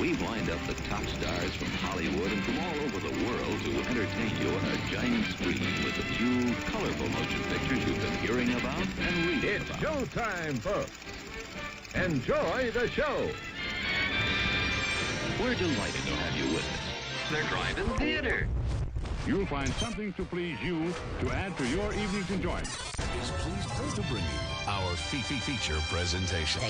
we've lined up the top stars from Hollywood and from all over the world to entertain you on a giant screen with the few colorful motion pictures you've been hearing about and reading It's about. showtime, folks. Enjoy the show. We're delighted to have you with us. They're driving theater. You'll find something to please you to add to your evening's enjoyment. Is pleased to bring you our feature presentation.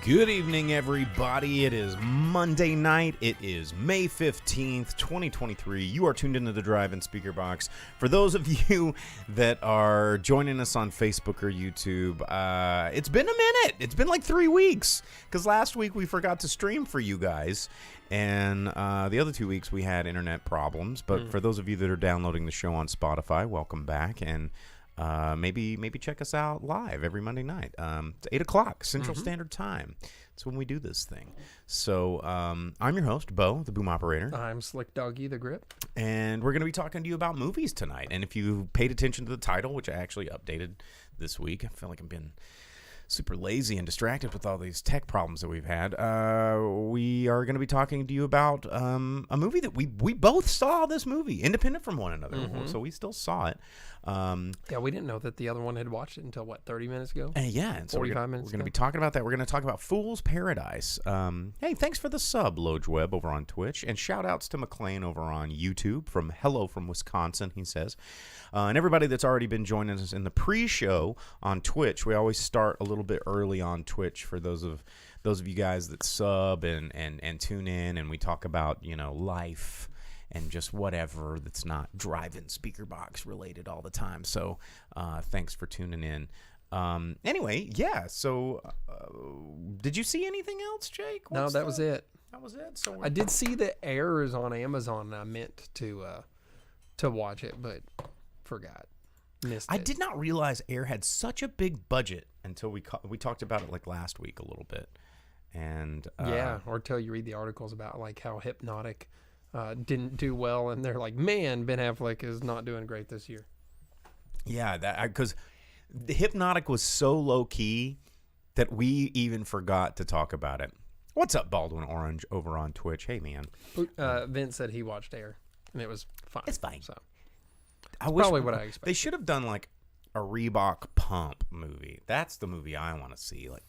Good evening, everybody. It is Monday night. It is May 15th, 2023. You are tuned into the Drive-In Speaker Box. For those of you that are joining us on Facebook or YouTube, it's been a minute. It's been like 3 weeks because last week we forgot to stream for you guys. And the other 2 weeks we had internet problems. But for those of you that are downloading the show on Spotify, welcome back. And maybe check us out live every Monday night. It's 8 o'clock Central Standard Time. That's when we do this thing. So I'm your host, Bo, the boom operator. I'm Slick Doggy, the grip. And we're going to be talking to you about movies tonight. And if you paid attention to the title, which I actually updated this week, I feel like I've been super lazy and distracted with all these tech problems that we've had. We are going to be talking to you about a movie that we both saw this movie, independent from one another. So we still saw it. Yeah, we didn't know that the other one had watched it until, 30 minutes ago? Yeah, and so 45 minutes we're going to ago. be talking about that. We're going to talk about Fool's Paradise. Hey, thanks for the sub, Lojweb, over on Twitch. And shout-outs to McLean over on YouTube from Hello from Wisconsin, he says. And everybody that's already been joining us in the pre-show on Twitch. We always start a little bit early on Twitch for those of you guys that sub and tune in, and we talk about, life and just whatever that's not Drive-In Speaker Box related all the time. So thanks for tuning in. Anyway, yeah, so did you see anything else, Jake? No, that was it. That was it? So I did see that Air is on Amazon, and I meant to watch it, but forgot. Missed it. I did not realize Air had such a big budget until we talked about it like last week a little bit. And yeah, or till you read the articles about like how Hypnotic didn't do well, and they're like, man, Ben Affleck is not doing great this year. Yeah, because the Hypnotic was so low key that we even forgot to talk about it. What's up, Baldwin Orange over on Twitch? Hey, man. Vince said he watched Air, and it was fine. It's fine. So Probably what I expected. They should have done like a Reebok Pump movie. That's the movie I want to see. Like,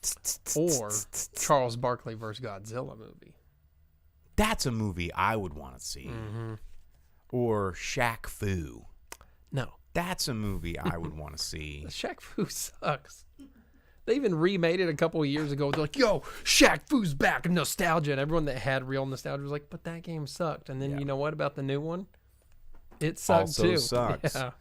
or Charles Barkley versus Godzilla movie. That's a movie I would want to see. Or Shaq Fu. No. That's a movie I would want to see. Shaq Fu sucks. They even remade it a couple of years ago. They're like, yo, Shaq Fu's back, nostalgia. And everyone that had real nostalgia was like, but that game sucked. And then you know what about the new one? It sucked also too. Sucks. Yeah.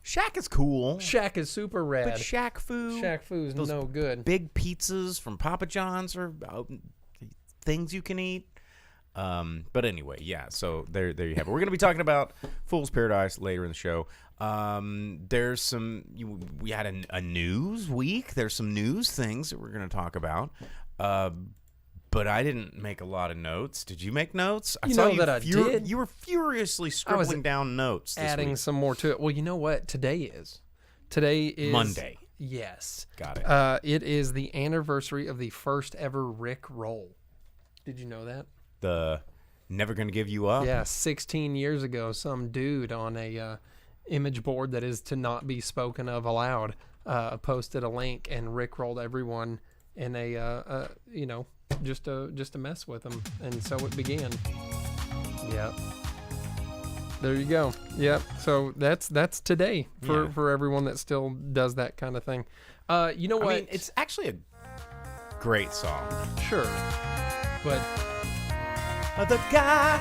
Shaq is cool. Shaq is super rad. But Shaq Fu's no good. Big pizzas from Papa John's are things you can eat. But anyway, yeah, so there you have it. We're going to be talking about Fool's Paradise later in the show. There's we had a news week. There's some news things that we're going to talk about. But I didn't make a lot of notes. Did you make notes? I did. You were furiously scribbling down notes this adding week. some more to it. Well, you know what? Today is Monday. Yes. Got it. It is the anniversary of the first ever Rick roll. Did you know that? The Never Gonna Give You Up? Yeah, 16 years ago, some dude on a image board that is to not be spoken of aloud posted a link and rickrolled everyone in a just to mess with them, and so it began. Yep. There you go. Yep. So that's today for everyone that still does that kind of thing. You know what? I mean, it's actually a great song. Sure, but The guy,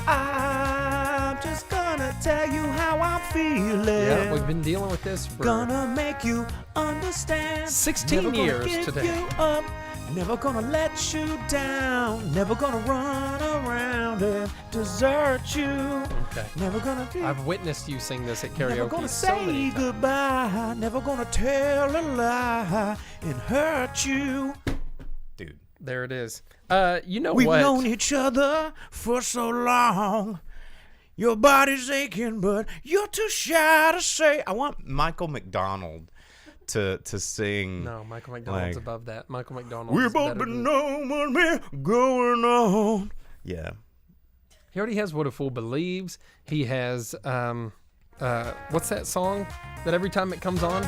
I'm just gonna tell you how I'm feeling. yeah, we've been dealing with this for Gonna make you understand. 16 Never years gonna give today. You up. Never gonna let you down. Never gonna run around and desert you. Okay. Never gonna be. I've witnessed you sing this at karaoke Never gonna so many say times. goodbye. Never gonna tell a lie and hurt you. Dude. There it is. You know We've what? known each other for so long. Your body's aching, but you're too shy to say. I want Michael McDonald to sing. No, Michael McDonald's like, above that. Michael McDonald. We're is both better been than- know what's been going on. Yeah. He already has What a Fool Believes. He has what's that song that every time it comes on?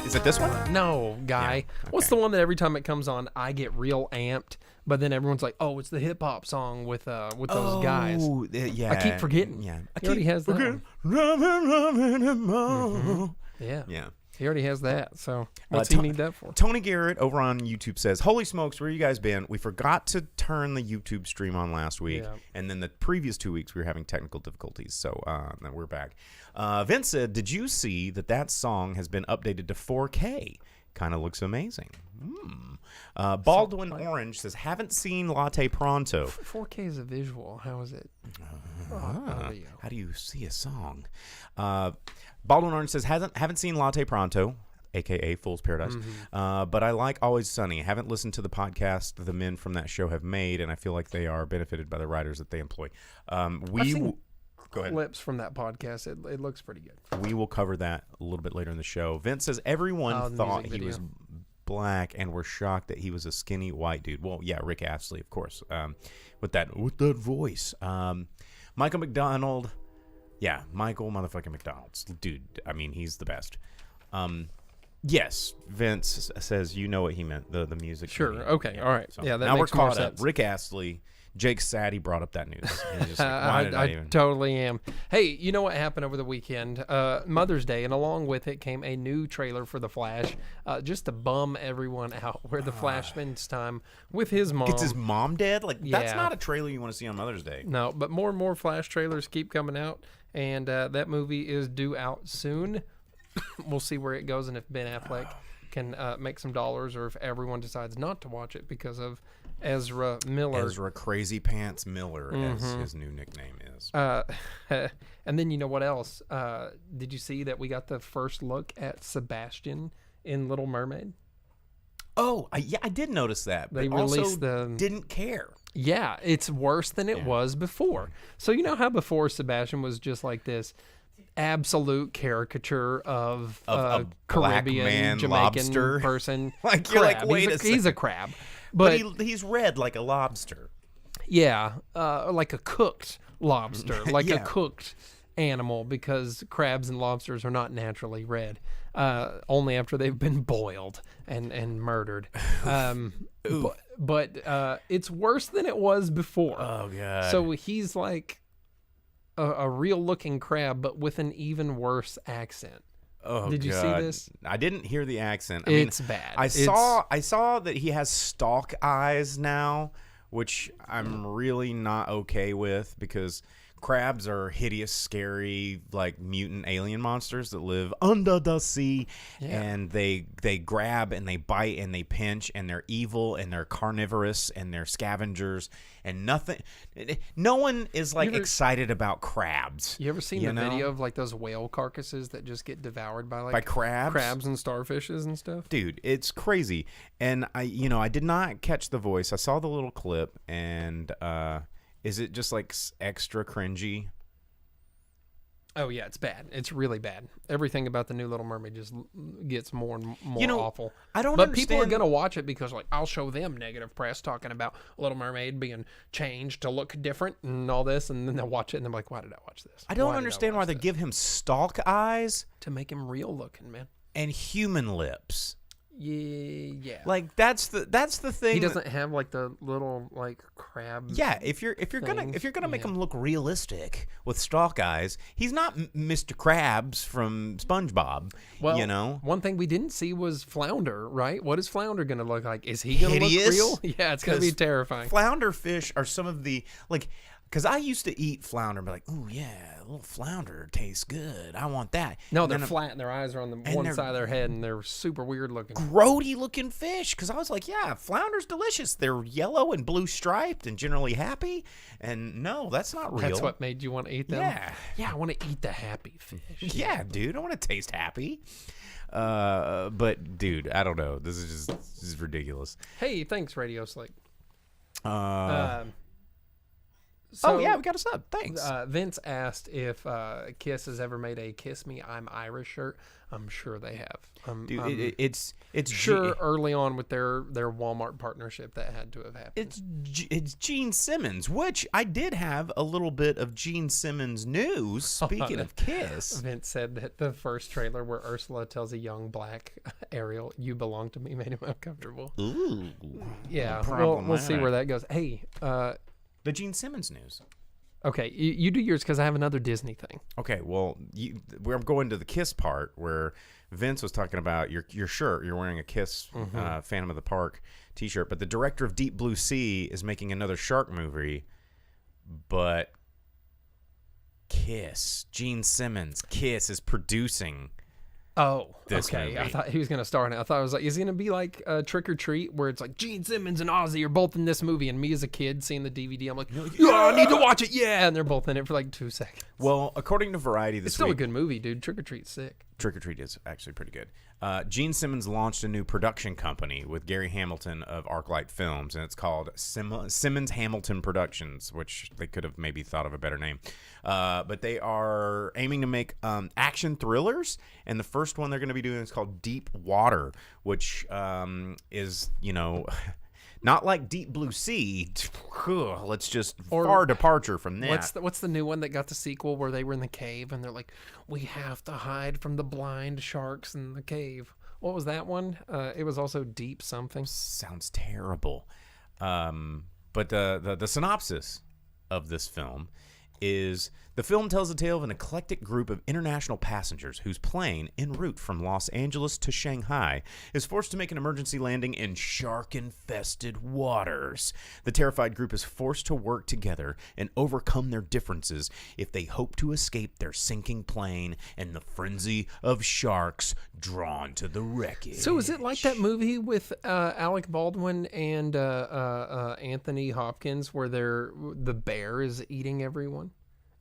Is it this one? No, guy. Yeah, What's okay. the one that every time it comes on, I get real amped, but then everyone's like, "Oh, it's the hip hop song with those guys." Oh, yeah. I keep forgetting. Yeah. He already has that one. Loving him more. Yeah. Yeah. He already has that. So what's he need that for? Tony Garrett over on YouTube says, "Holy smokes, where you guys been? We forgot to turn the YouTube stream on last week, Yeah. and then the previous 2 weeks we were having technical difficulties. So now we're back." Vince said, "Did you see that song has been updated to 4K? Kind of looks amazing." Baldwin Orange says, "Haven't seen Latte Pronto." 4K is a visual. How is it? Audio. How do you see a song? Baldwin Orange says, haven't seen Latte Pronto, a.k.a. Fool's Paradise, but I like Always Sunny. Haven't listened to the podcast the men from that show have made, and I feel like they are benefited by the writers that they employ. Go ahead. Clips from that podcast. It looks pretty good. We will cover that a little bit later in the show. Vince says, everyone The thought music he was video. black and were shocked that he was a skinny white dude. Well, yeah, Rick Astley, of course, with that voice. Michael McDonald. Yeah, Michael motherfucking McDonald's. Dude, I mean, he's the best. Yes, Vince says you know what he meant, the music. Sure, video. okay, all right. Yeah, that now makes we're more caught up. sense. Rick Astley, Jake Sadie brought up that news. And he's just like, why did I even... totally am. Hey, you know what happened over the weekend? Mother's Day, and along with it came a new trailer for The Flash, just to bum everyone out, where the Flash spends time with his mom. Gets his mom dead? Like, that's Yeah. not a trailer you want to see on Mother's Day. No, but more and more Flash trailers keep coming out, and that movie is due out soon. We'll see where it goes and if Ben Affleck can make some dollars, or if everyone decides not to watch it because of Ezra Miller. Ezra Crazy Pants Miller, as his new nickname is. And then you know what else? Did you see that we got the first look at Sebastian in Little Mermaid? Oh, I did notice that. But They also released the- didn't care. Yeah, it's worse than it was before. So you know how before Sebastian was just like this absolute caricature of a black Caribbean, man Jamaican lobster. person. Like, you're like, crab. wait he's a a crab. But But, he's red like a lobster. yeah, like a cooked lobster, like Yeah. a cooked animal, because crabs and lobsters are not naturally red, only after they've been boiled and murdered. But it's worse than it was before. Oh, God. So he's like a real looking crab, but with an even worse accent. Oh, Did you see God. this? I didn't hear the accent. It's bad. I It's- saw that he has stalk eyes now, which I'm really not okay with, because crabs are hideous, scary, like mutant alien monsters that live under the sea, and they grab and they bite and they pinch, and they're evil and they're carnivorous and they're scavengers, and no one is like excited about crabs. You ever seen you the know? video of like those whale carcasses that just get devoured by like By crabs? crabs and starfishes and stuff? Dude, it's crazy. And I did not catch the voice. I saw the little clip, and is it just like extra cringy? Oh yeah, it's bad. It's really bad. Everything about the new Little Mermaid just gets more and more You know, awful. I don't But people are understand- gonna watch it because like I'll show them negative press talking about Little Mermaid being changed to look different and all this, and then they'll watch it and they're like, "Why did I watch this? I don't Why did understand why watch they this?" give him stalk eyes to make him real looking, man. and human lips. Yeah. Like that's the thing. He that- doesn't have like the little like crab. Yeah, if you're gonna make him look realistic with stalk eyes, he's not Mr. Krabs from SpongeBob. Well, you know, one thing we didn't see was Flounder, right? What is Flounder going to look like? Is he going to look Hideous? real? Yeah, it's going to be 'Cause terrifying. Flounder fish are some of the like. Because I used to eat flounder and be like, "Ooh, yeah, a little flounder tastes good. I want that." No, And they're then flat and their eyes are on the and one they're- side of their head and they're super weird looking. grody looking fish. Because I was like, "Yeah, flounder's delicious. They're yellow and blue striped and generally happy." And no, that's not real. That's what made you want to eat them? Yeah. Yeah, I want to eat the happy fish. Yeah, dude, I want to taste happy. But dude, I don't know. This is ridiculous. Hey, thanks, Radio Slick. So, oh yeah, we got a sub. Thanks. Vince asked if Kiss has ever made a "Kiss Me, I'm Irish" shirt. I'm sure they have. Dude, it's Sure, early on with their Walmart partnership, that had to have happened. It's Gene Simmons, which I did have a little bit of Gene Simmons news. Speaking of Kiss, Vince said that the first trailer where Ursula tells a young black Ariel, "You belong to me," made him uncomfortable. ooh, Yeah, we'll see where that goes. Hey, the Gene Simmons news. okay, you do yours because I have another Disney thing. Okay, well, we're going to the Kiss part where Vince was talking about your shirt. You're wearing a Kiss Phantom of the Park T-shirt, but the director of Deep Blue Sea is making another shark movie, but Kiss, Gene Simmons, Kiss is producing. Oh, this okay. movie. I thought he was going to star in it. I thought it was like, is he going to be like Trick or Treat, where it's like Gene Simmons and Ozzy are both in this movie, and me as a kid seeing the DVD, I'm like, yeah, I need to watch it, yeah, and they're both in it for like 2 seconds. Well, according to Variety this It's still week, a good movie, dude. Trick or Treat's sick. Trick or Treat is actually pretty good. Gene Simmons launched a new production company with Gary Hamilton of ArcLight Films, and it's called Simmons Hamilton Productions, which they could have maybe thought of a better name. But they are aiming to make action thrillers, and the first one they're going to be doing is called Deep Water, which is, not like Deep Blue Sea. Let's just far departure from that. What's the new one that got the sequel where they were in the cave and they're like, we have to hide from the blind sharks in the cave? What was that one? It was also Deep something. Sounds terrible. But the synopsis of this film is the film tells the tale of an eclectic group of international passengers whose plane, en route from Los Angeles to Shanghai, is forced to make an emergency landing in shark-infested waters. The terrified group is forced to work together and overcome their differences if they hope to escape their sinking plane and the frenzy of sharks drawn to the wreckage. So is it like that movie with Alec Baldwin and Anthony Hopkins where the bear is eating everyone?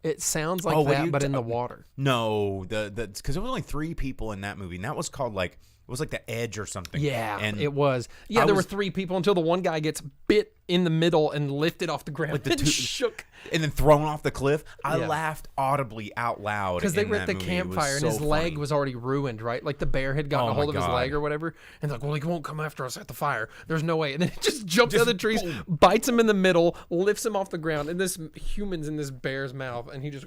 It sounds like that, but in the water. No, because there was only 3 people in that movie, and that was called it was like The Edge or something. Yeah, and it was. Yeah, there were 3 people until the one guy gets bit in the middle and lifted off the ground and shook. And then thrown off the cliff. I Yeah. laughed audibly out loud. Because they were at the movie. campfire and so his leg funny. was already ruined, right? Like the bear had gotten Oh a hold my of his God. leg or whatever. And like, well, he won't come after us at the fire. There's no way. And then it just jumps out of the trees, bites him in the middle, lifts him off the ground, and this human's in this bear's mouth, and he just.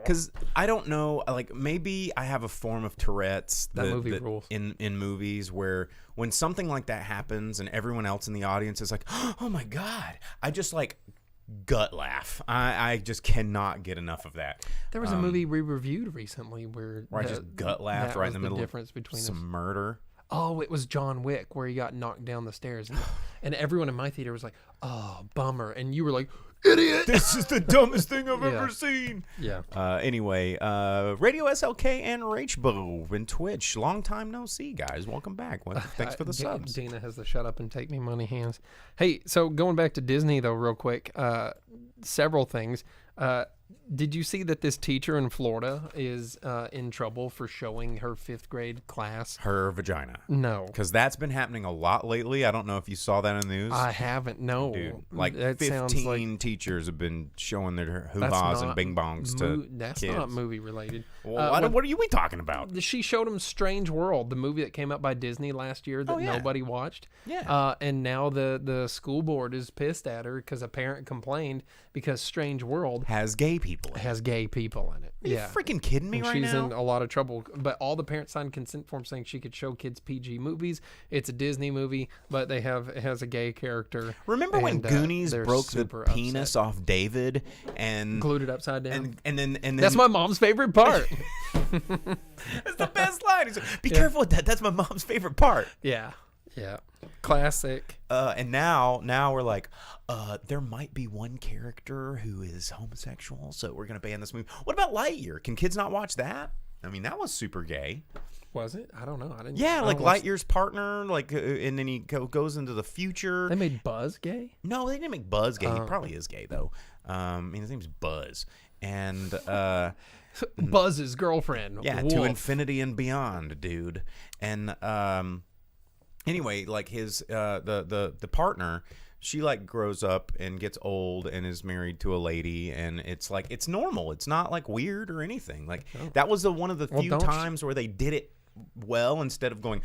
Because I don't know, like maybe I have a form of Tourette's That movie rules. in movies where when something like that happens and everyone else in the audience is like, oh my God, I just like gut laugh. I just cannot get enough of that. There was a movie we reviewed recently where I just gut laughed that right was in the middle difference of between some us. murder. Oh, it was John Wick where he got knocked down the stairs, and everyone in my theater was like, "Oh, bummer," and you were like, "Idiot! This is the dumbest thing I've Yeah. ever seen. Yeah. Anyway, Radio SLK and Rachbo and Twitch. Long time no see, guys. Welcome back. Well, thanks for the subs. Dana has the shut up and take me money hands. Hey, so going back to Disney though, real quick, several things. Did you see that this teacher in Florida is in trouble for showing her 5th grade class? Her vagina. No. Because that's been happening a lot lately. I don't know if you saw that in the news. I haven't. No. Dude, like That sounds 15 like teachers have been showing their that's hoo-haws and not bing bongs to That's kids. not movie related. Well, what are we talking about? She showed him Strange World, the movie that came out by Disney last year that Oh, yeah. nobody watched. Yeah. And now the school board is pissed at her because a parent complained because Strange World Has gay people in it. has gay people in it. Are you Yeah. freaking kidding me And right she's now? in a lot of trouble. But all the parents signed consent forms saying she could show kids PG movies. It's a Disney movie, but it has a gay character. Remember when and, Goonies they're broke the super penis upset. off David and Glued it upside down. and then That's my mom's favorite part. That's the best line. He's like, be careful with that. That's my mom's favorite part. Yeah. Yeah. Classic. And now we're like, there might be one character who is homosexual, so we're gonna ban this movie. What about Lightyear? Can kids not watch that? I mean, that was super gay. Was it? I don't know. I didn't. Yeah, I like don't watch- Lightyear's partner, like, and then he goes into the future. They made Buzz gay? No, they didn't make Buzz gay. He probably is gay though. I mean, his name's Buzz, and Buzz's girlfriend. yeah, Wolf. to infinity and beyond, dude. And anyway, like his the partner she like grows up and gets old and is married to a lady, and it's like it's normal. It's not like weird or anything. Like that was one of the few times where they did it well instead of going,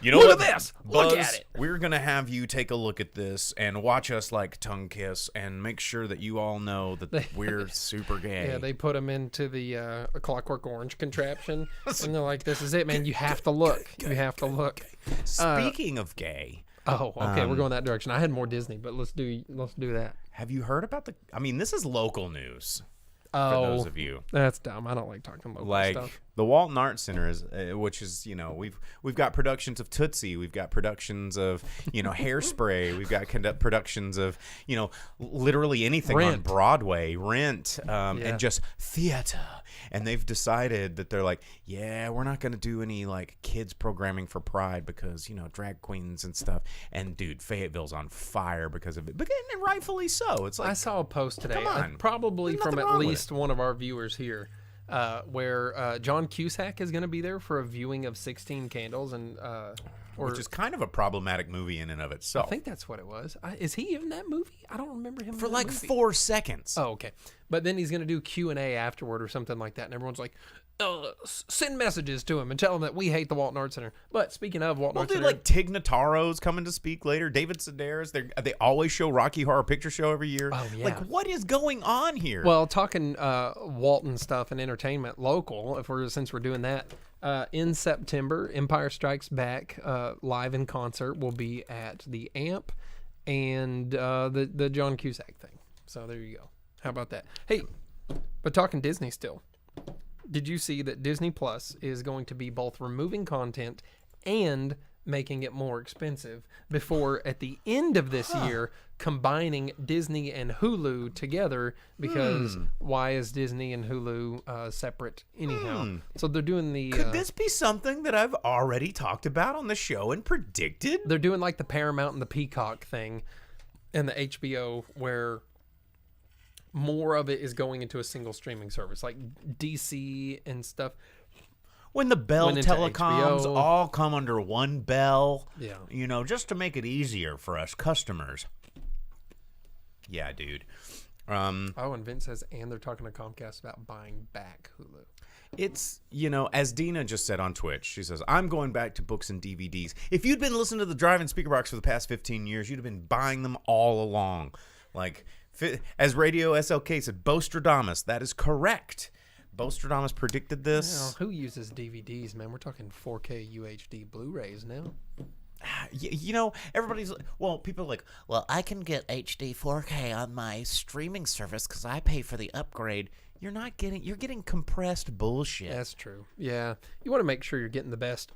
you know, Look what, at this. Buzz, Look at it. We're gonna have you take a look at this and watch us like tongue kiss and make sure that you all know that we're super gay. Yeah, they put them into the Clockwork Orange contraption, and they're like, "This is it, man. You have to look. You have to look." Speaking of gay. Oh, okay, we're going that direction. I had more Disney, but let's do that. Have you heard about I mean, this is local news. Oh, for those of you, that's dumb. I don't like talking local stuff. The Walton Art Center is, which is, you know, we've got productions of Tootsie, we've got productions of, you know, Hairspray, we've got productions of, you know, literally anything on Broadway, Rent, and just theater. And they've decided that they're like, yeah, we're not going to do any like kids programming for Pride because, you know, drag queens and stuff. And dude, Fayetteville's on fire because of it, but and rightfully so. It's like, I saw a post today, come on. probably from at least one of our viewers here, where John Cusack is going to be there for a viewing of 16 Candles, and which is kind of a problematic movie in and of itself. I think that's what it was. Is he in that movie? I don't remember him for in that like movie. 4 seconds. Oh, okay. But then he's going to do Q&A afterward or something like that, and everyone's like, send messages to him and tell him that we hate the Walton Art Center. But speaking of Walton Art Center, like Tig Notaro's coming to speak later. David Sedaris. They always show Rocky Horror Picture Show every year. Oh, yeah. Like, what is going on here? Well, talking Walton stuff and entertainment local, since we're doing that, in September, Empire Strikes Back live in concert will be at the Amp and the John Cusack thing. So there you go. How about that? Hey, but talking Disney still. Did you see that Disney Plus is going to be both removing content and making it more expensive before at the end of this year combining Disney and Hulu together, because why is Disney and Hulu separate anyhow? So they're doing the... Could this be something that I've already talked about on the show and predicted? They're doing like the Paramount and the Peacock thing and the HBO, where more of it is going into a single streaming service, like DC and stuff. When the Bell Went into telecoms HBO. all come under one Bell, Yeah. you know, just to make it easier for us customers. Yeah, dude. Oh, and Vince says, and they're talking to Comcast about buying back Hulu. It's, you know, as Dina just said on Twitch, she says, I'm going back to books and DVDs. If you'd been listening to the Drive-In Speaker Box for the past 15 years, you'd have been buying them all along. Like, as Radio SLK said, Bostradamus, that is correct. Bostradamus predicted this. Well, who uses DVDs, man? We're talking 4K UHD Blu-rays now. You know, everybody's, well, people are like, well, I can get HD 4K on my streaming service because I pay for the upgrade. You're getting compressed bullshit. That's true. Yeah. You want to make sure you're getting the best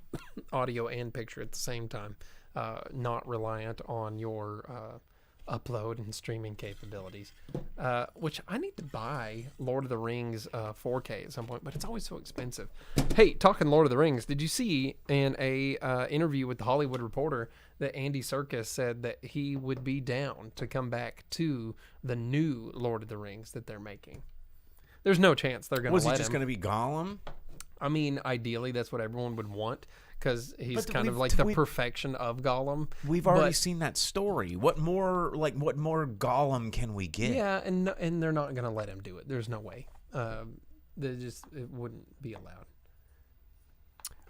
audio and picture at the same time, not reliant on your upload and streaming capabilities, which I need to buy Lord of the Rings 4K at some point, but it's always so expensive. Hey, talking Lord of the Rings, did you see in a interview with the Hollywood Reporter that Andy Serkis said that he would be down to come back to the new Lord of the Rings that they're making? There's no chance they're going to let him. Was he just going to be Gollum? I mean, ideally, that's what everyone would want, because he's But kind of like the perfection of Gollum. We've already seen that story. What more Gollum can we get? Yeah, and they're not going to let him do it. There's no way. It wouldn't be allowed.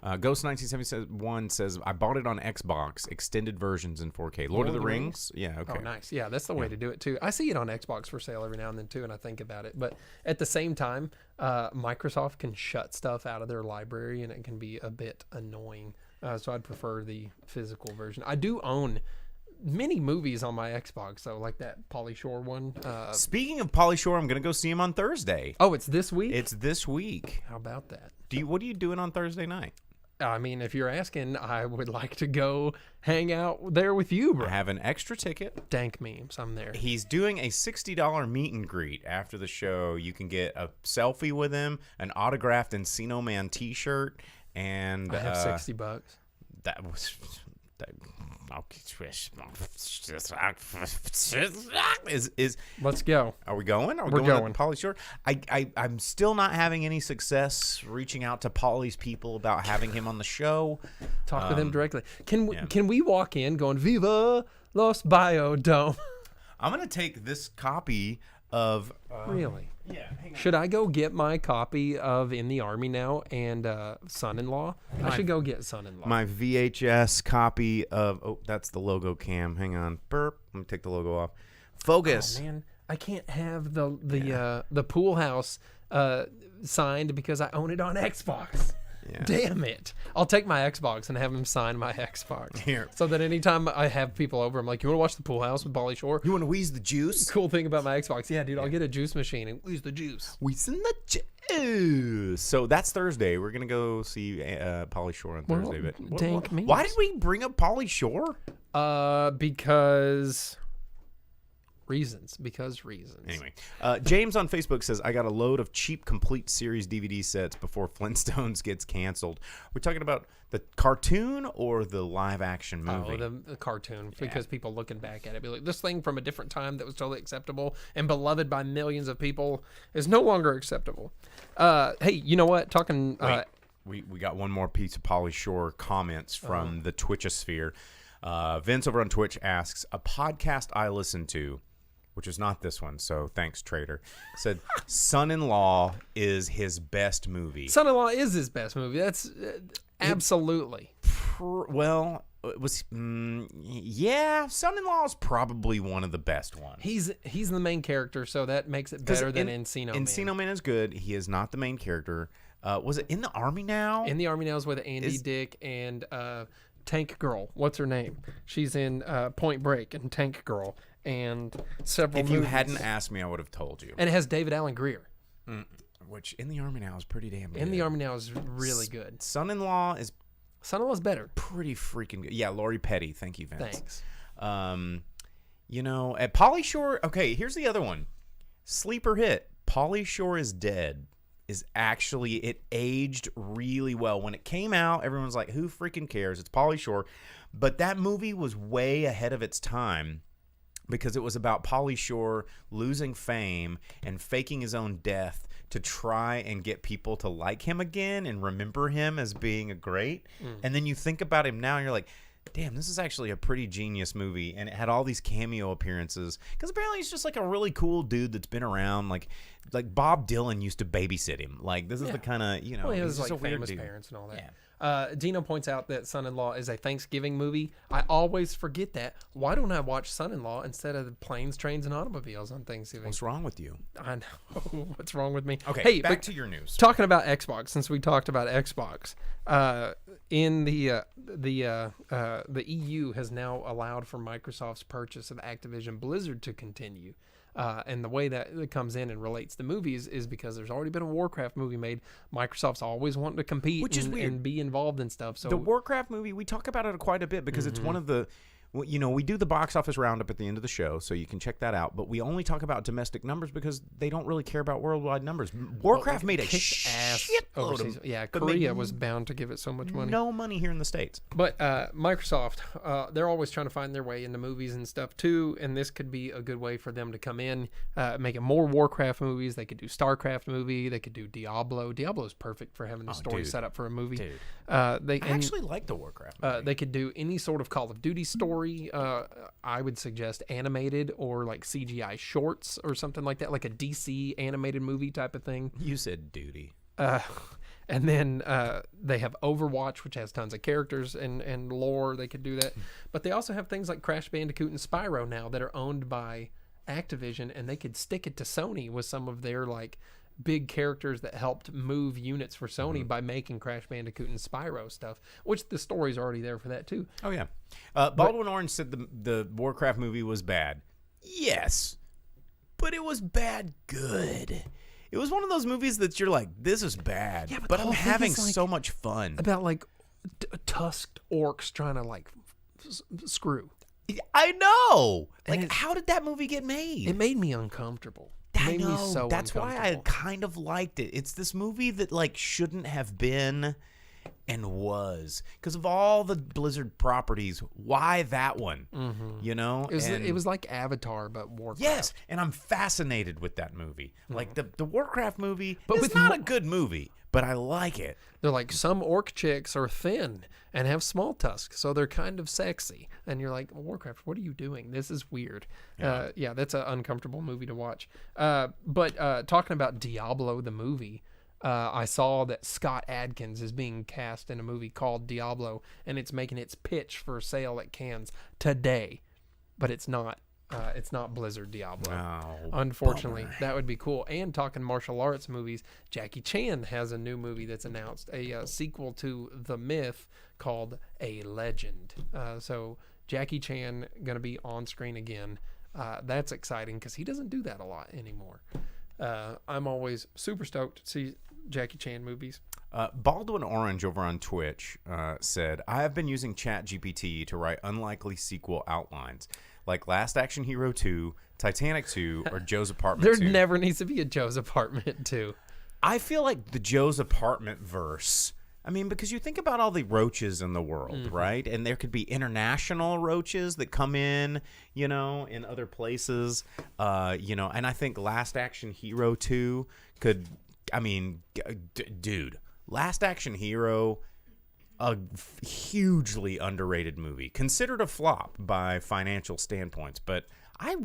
Ghost 1971 says, I bought it on Xbox, extended versions in 4K. Lord of the Rings? Yeah, okay. Oh, nice. Yeah, that's the way to do it, too. I see it on Xbox for sale every now and then, too, and I think about it. But at the same time, Microsoft can shut stuff out of their library, and it can be a bit annoying. So I'd prefer the physical version. I do own many movies on my Xbox, so like that Pauly Shore one. Speaking of Pauly Shore, I'm going to go see him on Thursday. Oh, it's this week? It's this week. How about that? What are you doing on Thursday night? I mean, if you're asking, I would like to go hang out there with you, bro. I have an extra ticket. Dank memes. I'm there. He's doing a $60 meet and greet after the show. You can get a selfie with him, an autographed Encino Man t-shirt, and I have $60. That was is Let's go. Are we going? Are we We're going. to Pauly Shore? I'm still not having any success reaching out to Pauly's people about having him on the show. Talk with him directly. Can we walk in going Viva Los Biodome? I'm gonna take this copy of Really? Yeah. Hang on. Should I go get my copy of In the Army Now and Son-in-Law? I should go get Son-in-Law. My VHS copy of that's the logo cam. Hang on. Burp. Let me take the logo off. Focus. Oh, man, I can't have the Pool House signed because I own it on Xbox. Yeah. Damn it. I'll take my Xbox and have him sign my Xbox. Here. So that anytime I have people over, I'm like, you want to watch the Pool House with Pauly Shore? You want to wheeze the juice? Cool thing about my Xbox. Yeah, dude, I'll get a juice machine and wheeze the juice. Wheezing the juice. So that's Thursday. We're going to go see Pauly Shore on Thursday. But dank meats. why did we bring up Pauly Shore? Because reasons. Anyway, James on Facebook says, I got a load of cheap complete series DVD sets before Flintstones gets canceled. We're talking about the cartoon or the live action movie? Oh, the cartoon. Because people looking back at it be like, this thing from a different time that was totally acceptable and beloved by millions of people is no longer acceptable. Hey, you know what? Talking... we got one more piece of Pauly Shore comments from the Twitchosphere. Vince over on Twitch asks, a podcast I listen to, which is not this one, so thanks, Trader, said Son-in-Law is his best movie. Son-in-Law is his best movie. That's absolutely. Well, it was yeah, Son-in-Law is probably one of the best ones. He's the main character, so that makes it better than Encino Man. Encino Man is good. He is not the main character. Was it In the Army Now? In the Army Now is with Andy Dick and Tank Girl. What's her name? She's in Point Break and Tank Girl and several movies. If you hadn't asked me, I would have told you. And it has David Alan Grier. Which In the Army Now is pretty damn good. In the Army Now is really good. Son-in-Law is better. pretty freaking good. Yeah, Lori Petty. Thank you, Vince. Thanks. You know, at Pauly Shore, okay, here's the other one. Sleeper hit. Pauly Shore is Dead is actually, it aged really well. When it came out, everyone was like, who freaking cares? It's Pauly Shore. But that movie was way ahead of its time because it was about Pauly Shore losing fame and faking his own death to try and get people to like him again and remember him as being a great. And then you think about him now and you're like, damn, this is actually a pretty genius movie. And it had all these cameo appearances because apparently he's just like a really cool dude that's been around. Like Bob Dylan used to babysit him. Like this is the kind of, you know, well, he he's has just like a weird famous dude. parents and all that. Yeah. Dino points out that Son-in-Law is a Thanksgiving movie. I always forget that. Why don't I watch Son-in-Law instead of Planes, Trains, and Automobiles on Thanksgiving? What's wrong with you? I know. What's wrong with me? Okay, hey, back to your news. Talking about Xbox, since we talked about Xbox, in the EU has now allowed for Microsoft's purchase of Activision Blizzard to continue. And the way that it comes in and relates to movies is because there's already been a Warcraft movie made. Microsoft's always wanting to compete Which is weird. and be involved in stuff. So the Warcraft movie, we talk about it quite a bit because it's one of the, you know, we do the box office roundup at the end of the show, so you can check that out. But we only talk about domestic numbers because they don't really care about worldwide numbers. Warcraft made a shitload overseas. of, Yeah, but Korea made was bound to give it so much money. no money here in the States. But Microsoft, they're always trying to find their way into movies and stuff too, and this could be a good way for them to come in, making more Warcraft movies. They could do StarCraft movie. They could do Diablo. Diablo's perfect for having the story set up for a movie. Dude. I actually like the Warcraft movie. They could do any sort of Call of Duty story. I would suggest animated or like CGI shorts or something like that, like a DC animated movie type of thing. You said duty. And then they have Overwatch, which has tons of characters and lore. They could do that. But they also have things like Crash Bandicoot and Spyro now that are owned by Activision, and they could stick it to Sony with some of their like big characters that helped move units for Sony by making Crash Bandicoot and Spyro stuff, which the story's already there for that too. Oh, yeah. Baldwin Orange said the Warcraft movie was bad. Yes, but it was bad good. It was one of those movies that you're like, this is bad, Yeah, but the I'm whole thing having is, like, so much fun. About like tusked orcs trying to like screw. I know. And Like, how did that movie get made? It made me uncomfortable. It I made know. me so That's why I uncomfortable. kind of liked it. It's this movie that like shouldn't have been. and was. Because of all the Blizzard properties, why that one? You know? It was like Avatar, but Warcraft. Yes, and I'm fascinated with that movie. Like the Warcraft movie, But it's with not a good movie, but I like it. They're like, some orc chicks are thin and have small tusks, so they're kind of sexy. And you're like, Warcraft, what are you doing? This is weird. Yeah, that's an uncomfortable movie to watch. But talking about Diablo, the movie, I saw that Scott Adkins is being cast in a movie called Diablo, and it's making its pitch for sale at Cannes today. But it's not. It's not Blizzard Diablo. Oh, Unfortunately, bummer. that would be cool. And talking martial arts movies, Jackie Chan has a new movie that's announced, a sequel to The Myth called A Legend. So Jackie Chan going to be on screen again. That's exciting because he doesn't do that a lot anymore. I'm always super stoked to see Jackie Chan movies. Baldwin Orange over on Twitch said, I have been using ChatGPT to write unlikely sequel outlines, like Last Action Hero 2, Titanic 2, or Joe's Apartment There 2. never needs to be a Joe's Apartment 2. I feel like the Joe's Apartment verse, I mean, because you think about all the roaches in the world, right? And there could be international roaches that come in, you know, in other places, you know, and I think Last Action Hero 2 could, I mean, dude, Last Action Hero, a hugely underrated movie, considered a flop by financial standpoints, but I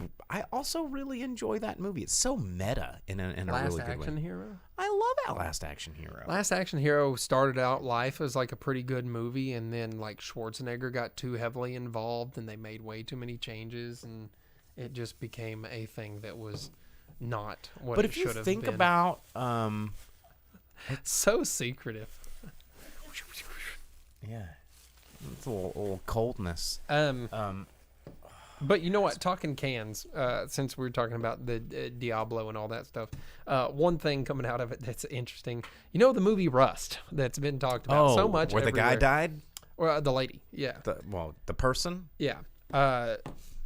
also really enjoy that movie. It's so meta in a really good way. Last Action Hero? I love that Last Action Hero. Last Action Hero started out life as like a pretty good movie, and then like Schwarzenegger got too heavily involved and they made way too many changes, and it just became a thing that was not what But it if you should have think been. about It's so secretive. yeah, it's a little coldness. But you know what? Talking cans, since we were talking about the Diablo and all that stuff, one thing coming out of it that's interesting. You know the movie Rust that's been talked about so much. Where the guy everywhere. died? Or the lady, yeah. The person? Yeah.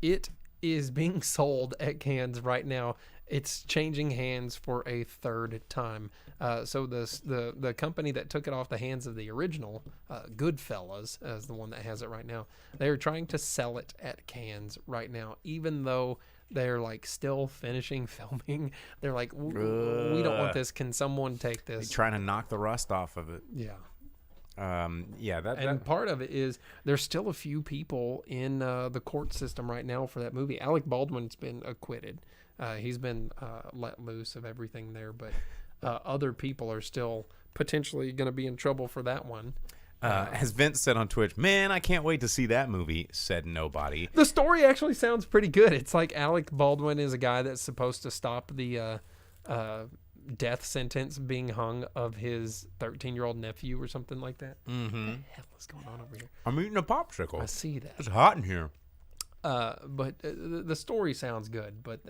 It is being sold at Cannes right now. It's changing hands for a third time. So the company that took it off the hands of the original, Goodfellas, as the one that has it right now, they're trying to sell it at Cannes right now, even though they're like still finishing filming. They're like, we don't want this. Can someone take this? They're trying to knock the rust off of it. Yeah. That Part of it is there's still a few people in the court system right now for that movie. Alec Baldwin's been acquitted. He's been let loose of everything there, but other people are still potentially going to be in trouble for that one. as Vince said on Twitch, man, I can't wait to see that movie, said nobody. The story actually sounds pretty good. It's like Alec Baldwin is a guy that's supposed to stop the death sentence being hung of his 13-year-old nephew or something like that. Mm-hmm. What the hell is going on over here? I'm eating a popsicle. I see that. It's hot in here. But the story sounds good, but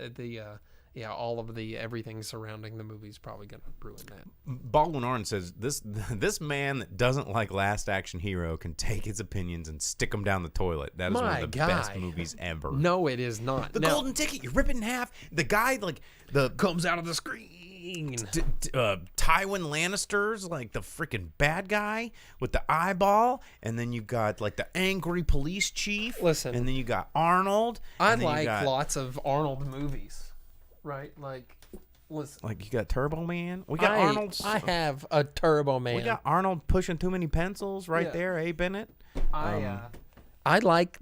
all of the everything surrounding the movie is probably going to ruin that. Baldwin Orange says this man that doesn't like Last Action Hero can take his opinions and stick them down the toilet. That is one of the best movies ever. No, it is not. The Golden Ticket, you rip it in half. The guy comes out of the screen. Tywin Lannister's like the freaking bad guy with the eyeball, and then you got like the angry police chief. Listen, and then you got Arnold. I like lots of Arnold movies. Right, listen. Like you got Turbo Man. We got Arnold's. I have a Turbo Man. We got Arnold pushing too many pencils right there, eh, Bennett? I like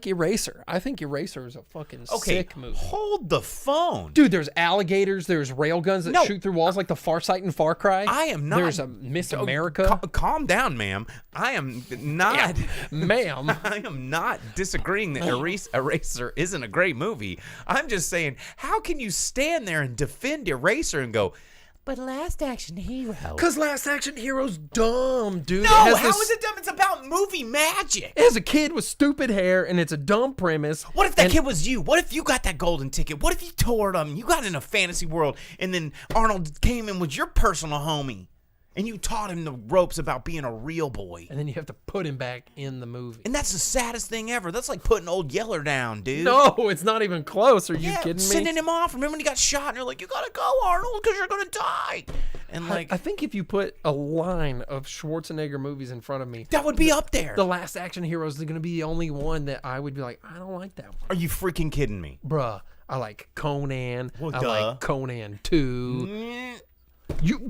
Eraser. I think Eraser is a fucking sick movie. Hold the phone, dude. There's alligators. There's railguns that shoot through walls like the Far Sight and Far Cry. I am not. There's a Miss America. Calm down, ma'am. I am not, ma'am. I am not disagreeing that Eraser isn't a great movie. I'm just saying, how can you stand there and defend Eraser and go, but Last Action Hero? Because Last Action Hero's dumb, dude. No, how is it dumb? It's about movie magic. It has a kid with stupid hair, and it's a dumb premise. What if that kid was you? What if you got that golden ticket? What if you toured them? You got in a fantasy world, and then Arnold came in was your personal homie, and you taught him the ropes about being a real boy. And then you have to put him back in the movie. And that's the saddest thing ever. That's like putting Old Yeller down, dude. No, it's not even close. Are you kidding me? Sending him off. Remember when he got shot and you're like, you gotta go, Arnold, because you're gonna die. And like I think if you put a line of Schwarzenegger movies in front of me, that would be up there. The Last Action Hero is going to be the only one that I would be like, I don't like that one. Are you freaking kidding me? Bruh, I like Conan. Well, I duh. like Conan 2. Mm,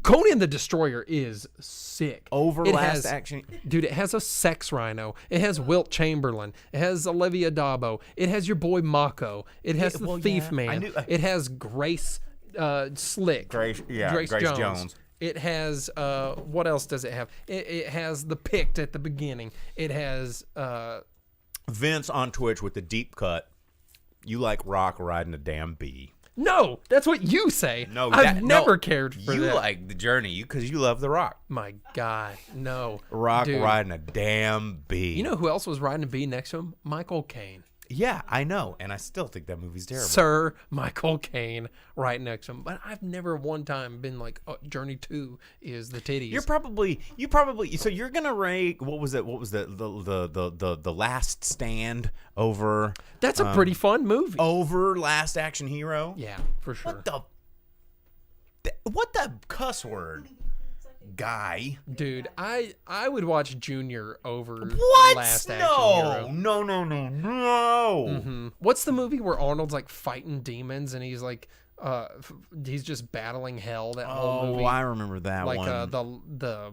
Conan the Destroyer is sick. Over It Last has- Action. Dude, it has a sex rhino. It has Wilt Chamberlain. It has Olivia Dabo. It has your boy Mako. It has the well, Thief yeah, I Man. knew- It has Grace Slick. Grace Jones. It has what else does it have? It has the Pict at the beginning. It has Vince on Twitch with the deep cut. You like Rock riding a damn bee. no, that's what you say. No, I've never cared for you that. like the Journey because you love the Rock. My God, no. Rock Dude, riding a damn bee. You know who else was riding a bee next to him? Michael Caine. Yeah, I know, and I still think that movie's terrible. Sir Michael Caine right next to him. But I've never one time been like, oh, Journey 2 is the titties. You probably so you're gonna rate what was the Last Stand over That's a pretty fun movie. over Last Action Hero? Yeah, for sure. What the cuss word, guy? Dude, I would watch Junior over What? Last Action Hero. No. What's the movie where Arnold's like fighting demons and he's like he's just battling hell that whole movie? Oh, I remember that like one. the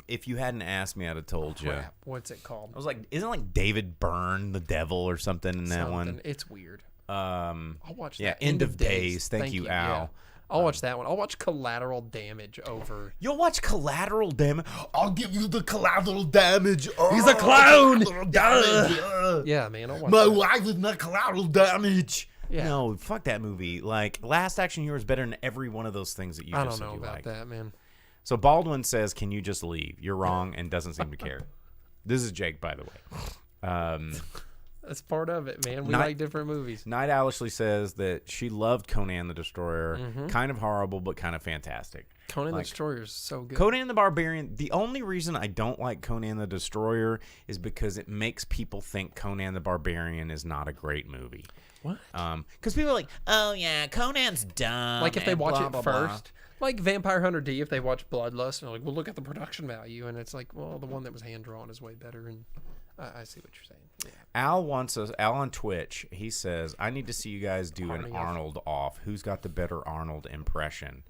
If you hadn't asked me, I'd have told you. crap, what's it called? I was like, isn't it like David Byrne, the devil, or something in that one? It's weird. I'll watch Yeah, that. End of Days. Thank you, Al. Yeah. I'll watch that one. I'll watch Collateral Damage over. You'll watch Collateral Damage. I'll give you the collateral damage. He's a clown! Collateral damage. Yeah, man. I'll watch My that. wife is not collateral damage. Yeah. No, fuck that movie. Like, Last Action Hero is better than every one of those things that you I just don't said know you about like. that, man. So Baldwin says, "Can you just leave?" You're wrong, and doesn't seem to care. This is Jake, by the way. That's part of it, man. We Not- like different movies. Night Owlishly says that she loved Conan the Destroyer. Kind of horrible, but kind of fantastic. Conan the Like, Destroyer is so good. Conan the Barbarian, the only reason I don't like Conan the Destroyer is because it makes people think Conan the Barbarian is not a great movie. What? Because people are like, oh yeah, Conan's dumb. Like if they and watch blah, it blah, blah. first, like Vampire Hunter D, if they watch Bloodlust, and they're like, well, look at the production value, and it's like, well, the one that was hand drawn is way better, and I see what you're saying. Yeah. Al wants us, Al on Twitch, he says, I need to see you guys do Arnie an off. Arnold off. Who's got the better Arnold impression?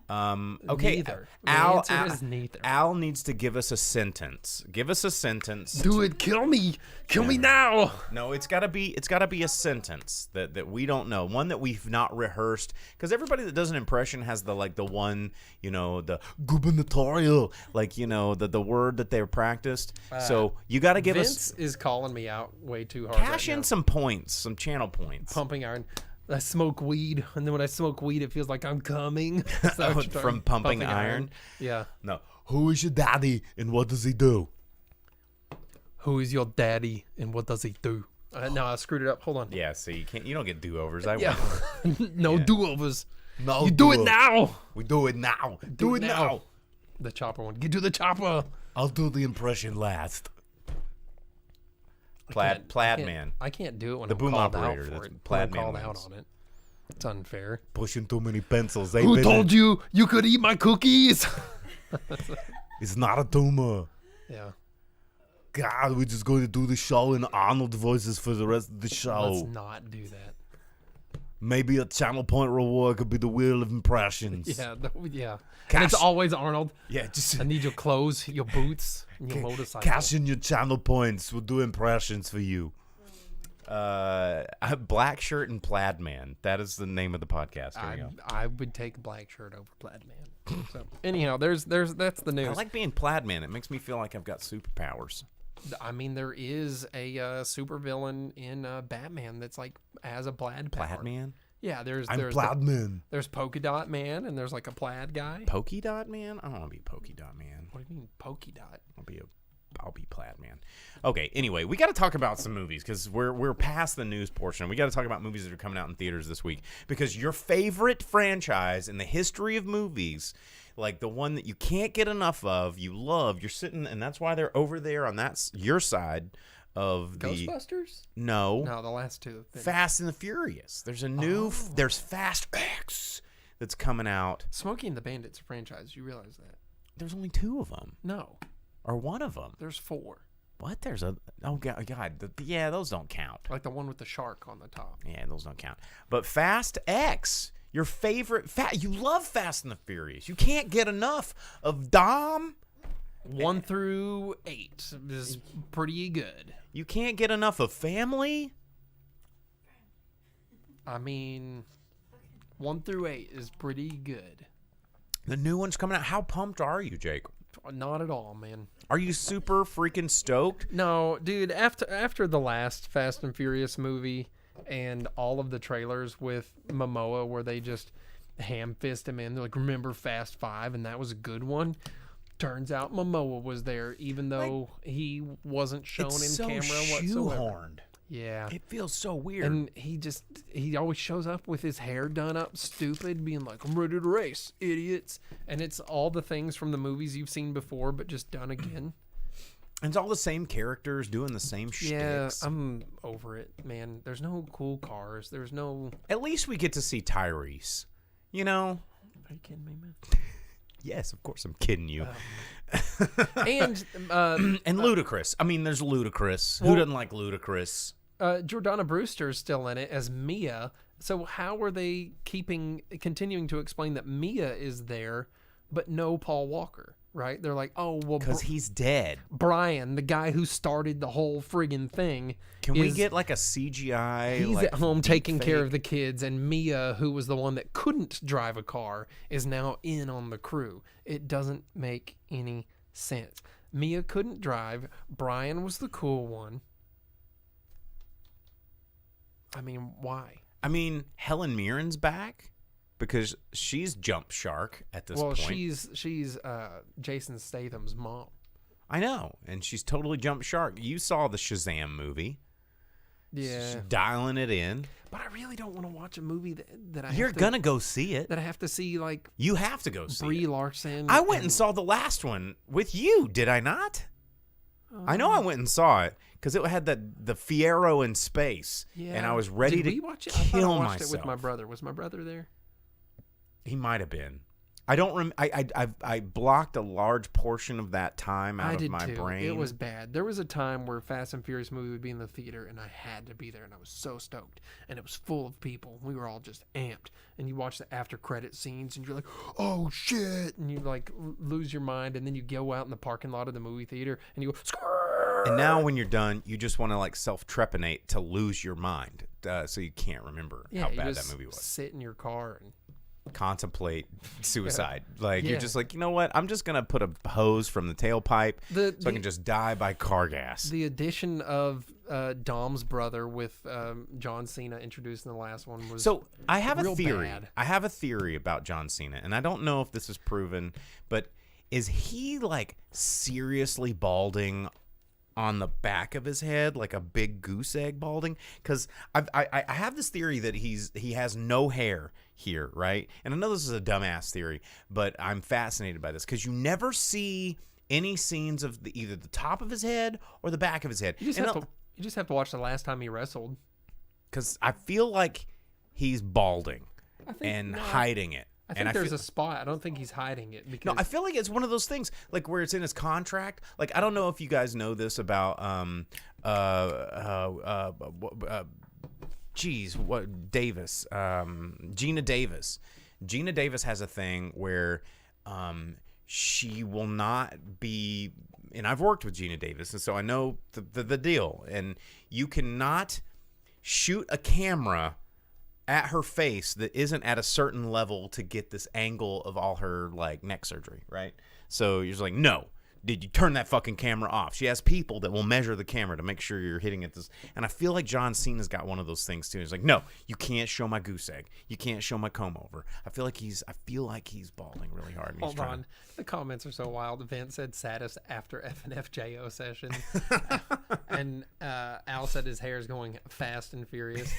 Okay, Neither. The Al, answer Al, is neither. Al needs to give us a sentence. Give us a sentence. Do it, kill me now. No, it's gotta be a sentence that we don't know, one that we've not rehearsed, because everybody that does an impression has the one, the gubernatorial, the word that they've practiced. So you got to give Vince us is calling me out way too hard. cash right in now. some points, some channel points. Pumping iron. I smoke weed, and then when I smoke weed, it feels like I'm coming. Is that what you're From talking- pumping iron? Yeah. No, who is your daddy and what does he do? Who is your daddy, and what does he do? No, I screwed it up. Hold on. Yeah, see, you don't get do-overs. Yeah. No do-overs. No, You do it now. We do it now. Do it now. The chopper one. Get to the chopper. I'll do the impression last. Plaid man. I can't do it when The I'm boom called operator, out for that's it. Plaid When I'm man called wins. out on it. It's unfair. Pushing too many pencils. Who told you you could eat my cookies? It's not a tumor. Yeah. God, we're just going to do the show in Arnold voices for the rest of the Let's show. not do that. Maybe a channel point reward could be the wheel of impressions. Yeah. Yeah. Cash- And it's always Arnold. Yeah, just I need your clothes, your boots, and your motorcycle. cash in your channel points. We'll do impressions for you. Black Shirt and Plaid Man. That is the name of the podcast. Here we go. I would take Black Shirt over Plaid Man. So anyhow, that's the news. I like being Plaid Man. It makes me feel like I've got superpowers. I mean, there is a supervillain in Batman that's like has a plaid power. Plaid Man? Yeah, there's Man. there's Polka Dot Man, and there's like a plaid guy. Polka Dot Man? I don't want to be Polka Dot Man. What do you mean Polka Dot? I'll be Plaid Man. Okay, anyway, we got to talk about some movies because we're past the news portion. We got to talk about movies that are coming out in theaters this week because your favorite franchise in the history of movies, like the one that you can't get enough of, you love, you're sitting, and that's why they're over there on your side of the Ghostbusters? No, No, the last two. have been- Fast and the Furious. There's a new there's Fast X. that's coming out. Smokey and the Bandit's a franchise. You realize that? There's only 2 of them. No, Or one of them. there's 4. What? There's a... Oh, God. Yeah, those don't count. Like the one with the shark on the top. Yeah, those don't count. But Fast X, your favorite... You love Fast and the Furious. You can't get enough of Dom. 1 through 8 is pretty good. You can't get enough of Family. I mean, 1 through 8 is pretty good. The new one's coming out. How pumped are you, Jake? Not at all, man. Are you super freaking stoked? No, dude, after the last Fast and Furious movie and all of the trailers with Momoa where they just ham-fist him in, they're like, remember Fast 5? And that was a good one. Turns out Momoa was there, even though he wasn't shown in camera whatsoever. Shoehorned. Yeah. It feels so weird. And he always shows up with his hair done up stupid, being like, I'm ready to race, idiots. And it's all the things from the movies you've seen before, but just done again. And it's all the same characters doing the same Yeah, shticks. I'm over it, man. There's no cool cars. There's no... At least we get to see Tyrese. You know? Are you kidding me, man? Yes, of course I'm kidding you. And And Ludacris. I mean, there's Ludacris. Who Well- doesn't like Ludacris? Jordana Brewster is still in it as Mia. So how are they continuing to explain that Mia is there, but no Paul Walker? Right? They're like, oh well, Because he's dead. Brian, the guy who started the whole friggin' thing, Can we get like a CGI? He's like, at home taking care fake? of the kids, and Mia, who was the one that couldn't drive a car, is now in on the crew. It doesn't make any sense. Mia couldn't drive. Brian was the cool one. I mean, why? I mean, Helen Mirren's back because she's Jump Shark at this Well, point. she's Jason Statham's mom. I know, and she's totally Jump Shark. You saw the Shazam movie. Yeah, She's dialing it in. but I really don't want to watch a movie that I You're have to, gonna go see it. that I have to see like You have to go see Brie it. Larson. I went and saw the last one with you, did I not? I know I went and saw it because it had the Fiero in space, and I was ready Did to we watch it? I thought I kill watched myself. it with my brother. Was my brother there? He might have been. I don't I blocked a large portion of that time out I of did my too. brain. It was bad. There was a time where Fast and Furious movie would be in the theater, and I had to be there, and I was so stoked. And it was full of people. We were all just amped. And you watch the after credit scenes, and you're like, "Oh shit!" And you like lose your mind. And then you go out in the parking lot of the movie theater, and you go, "Skrrr!" And now when you're done, you just want to like self-trepanate to lose your mind, so you can't remember Yeah, how you bad just that movie was. sit in your car and Contemplate suicide. Like Yeah. you're just like, you know what? I'm just gonna put a hose from the tailpipe so I can just die by car gas. The addition of Dom's brother with John Cena introduced in the last one was So I have a real theory. bad. I have a theory about John Cena, and I don't know if this is proven, but is he like seriously balding on the back of his head, like a big goose egg balding? Because I have this theory that he has no hair here, right? And I know this is a dumbass theory, but I'm fascinated by this because you never see any scenes of either the top of his head or the back of his head. you just have to watch the last time he wrestled. Because I feel like he's balding and hiding it. I think there's a spot. I don't think he's hiding it because No, I feel like it's one of those things, like where it's in his contract. Like I don't know if you guys know this about Davis, Gina Davis. Gina Davis has a thing where she will not be, and I've worked with Gina Davis, and so I know the deal. And you cannot shoot a camera at her face that isn't at a certain level to get this angle of all her like neck surgery, right? So you're just like, no, did you turn that fucking camera off? She has people that will measure the camera to make sure you're hitting it this. And I feel like John Cena's got one of those things too. He's like, no, you can't show my goose egg. You can't show my comb over. I feel like he's balding really hard. And he's hold trying on. The comments are so wild. Vince said saddest after FNFJO session, and Al said his hair is going fast and furious.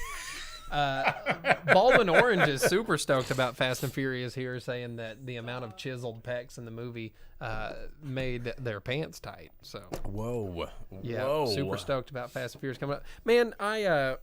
Baldwin Orange is super stoked about Fast and Furious here, saying that the amount of chiseled pecs in the movie made their pants tight. So Whoa. yeah, Whoa. super stoked about Fast and Furious coming up. Man, I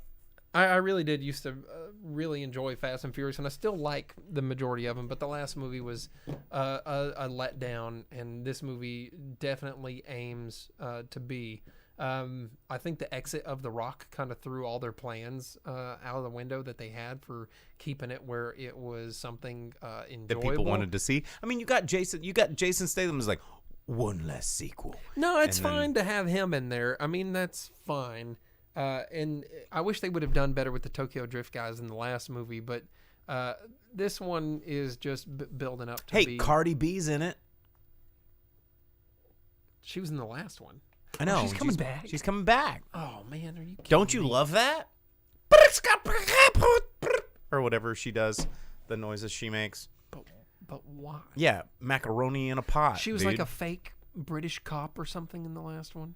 I really did used to really enjoy Fast and Furious, and I still like the majority of them. But the last movie was a letdown, and this movie definitely aims to be. I think the exit of The Rock kind of threw all their plans out of the window that they had for keeping it where it was something enjoyable. That people wanted to see. I mean, you got Jason Statham is like, one less sequel. No, it's And then- fine to have him in there. I mean, that's fine. And I wish they would have done better with the Tokyo Drift guys in the last movie, but this one is just building up to Hey, be. Cardi B's in it. She was in the last one. I know. She's coming back? She's coming back. Oh, man, are you kidding Don't you me? love that? Or whatever she does, the noises she makes. But why? Yeah, macaroni in a pot. She was dude. like a fake British cop or something in the last one.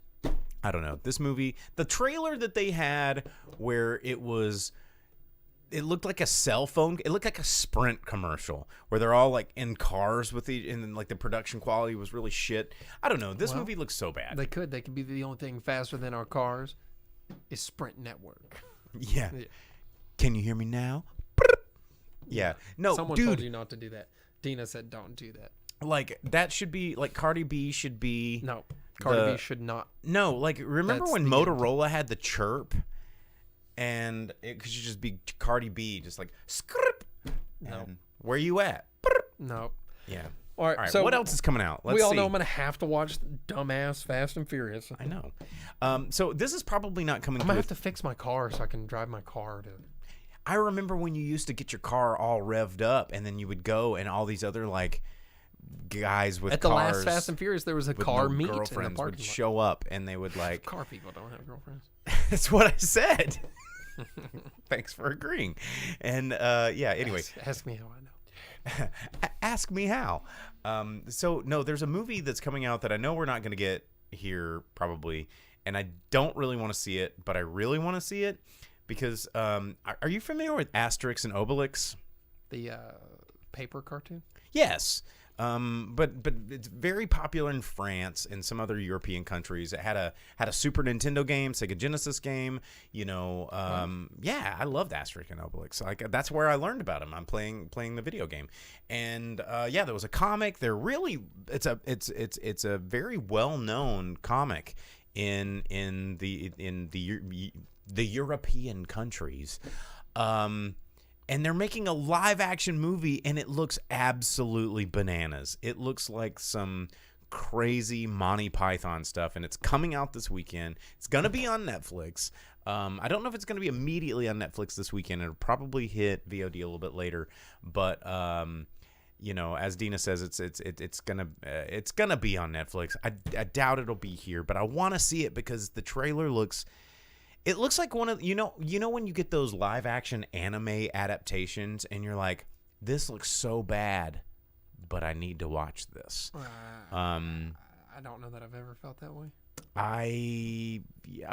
I don't know. This movie, the trailer that they had where it looked like a cell phone. It looked like a Sprint commercial where they're all like in cars with and then like the production quality was really shit. I don't know. This movie looks so bad. They could be the only thing faster than our cars is Sprint Network. Yeah. Can you hear me now? Yeah. No, Someone dude. told you not to do that. Dina said don't do that. Like that should be like Cardi B should be. No, Cardi B should not. No, like remember That's when the Motorola had the chirp, and it could just be Cardi B, just like script. No. Where you at? No. Yeah. All right. All right. So what else is coming out? Let's we all see. know I'm gonna have to watch dumbass Fast and Furious. I know. So this is probably not coming. I'm gonna to have to fix my car so I can drive my car to. I remember when you used to get your car all revved up, and then you would go, and all these other like guys with At the cars last Fast and Furious, there was a with car no meet in the girlfriends would parking lot. show up, and they would like. Car people don't have girlfriends. That's what I said. Thanks for agreeing. And yeah. Anyway, Ask me how I know. ask me how. So no, there's a movie that's coming out that I know we're not going to get here probably, and I don't really want to see it, but I really want to see it because are you familiar with Asterix and Obelix? The paper cartoon. Yes. But it's very popular in France and some other European countries. It had a Super Nintendo game, Sega Genesis game. You know, yeah, I loved Asterix and Obelix. Like that's where I learned about them. I'm playing the video game, and yeah, there was a comic. They're really it's a very well known comic in the European countries. And they're making a live action movie, and it looks absolutely bananas. It looks like some crazy Monty Python stuff, and it's coming out this weekend. It's going to be on Netflix. I don't know if it's going to be immediately on Netflix this weekend. It'll probably hit VOD a little bit later, but you know, as Dina says, it's gonna be on Netflix. I doubt it'll be here, but I want to see it because the trailer looks. It looks like one of you know when you get those live action anime adaptations and you're like, this looks so bad, but I need to watch this. I don't know that I've ever felt that way. I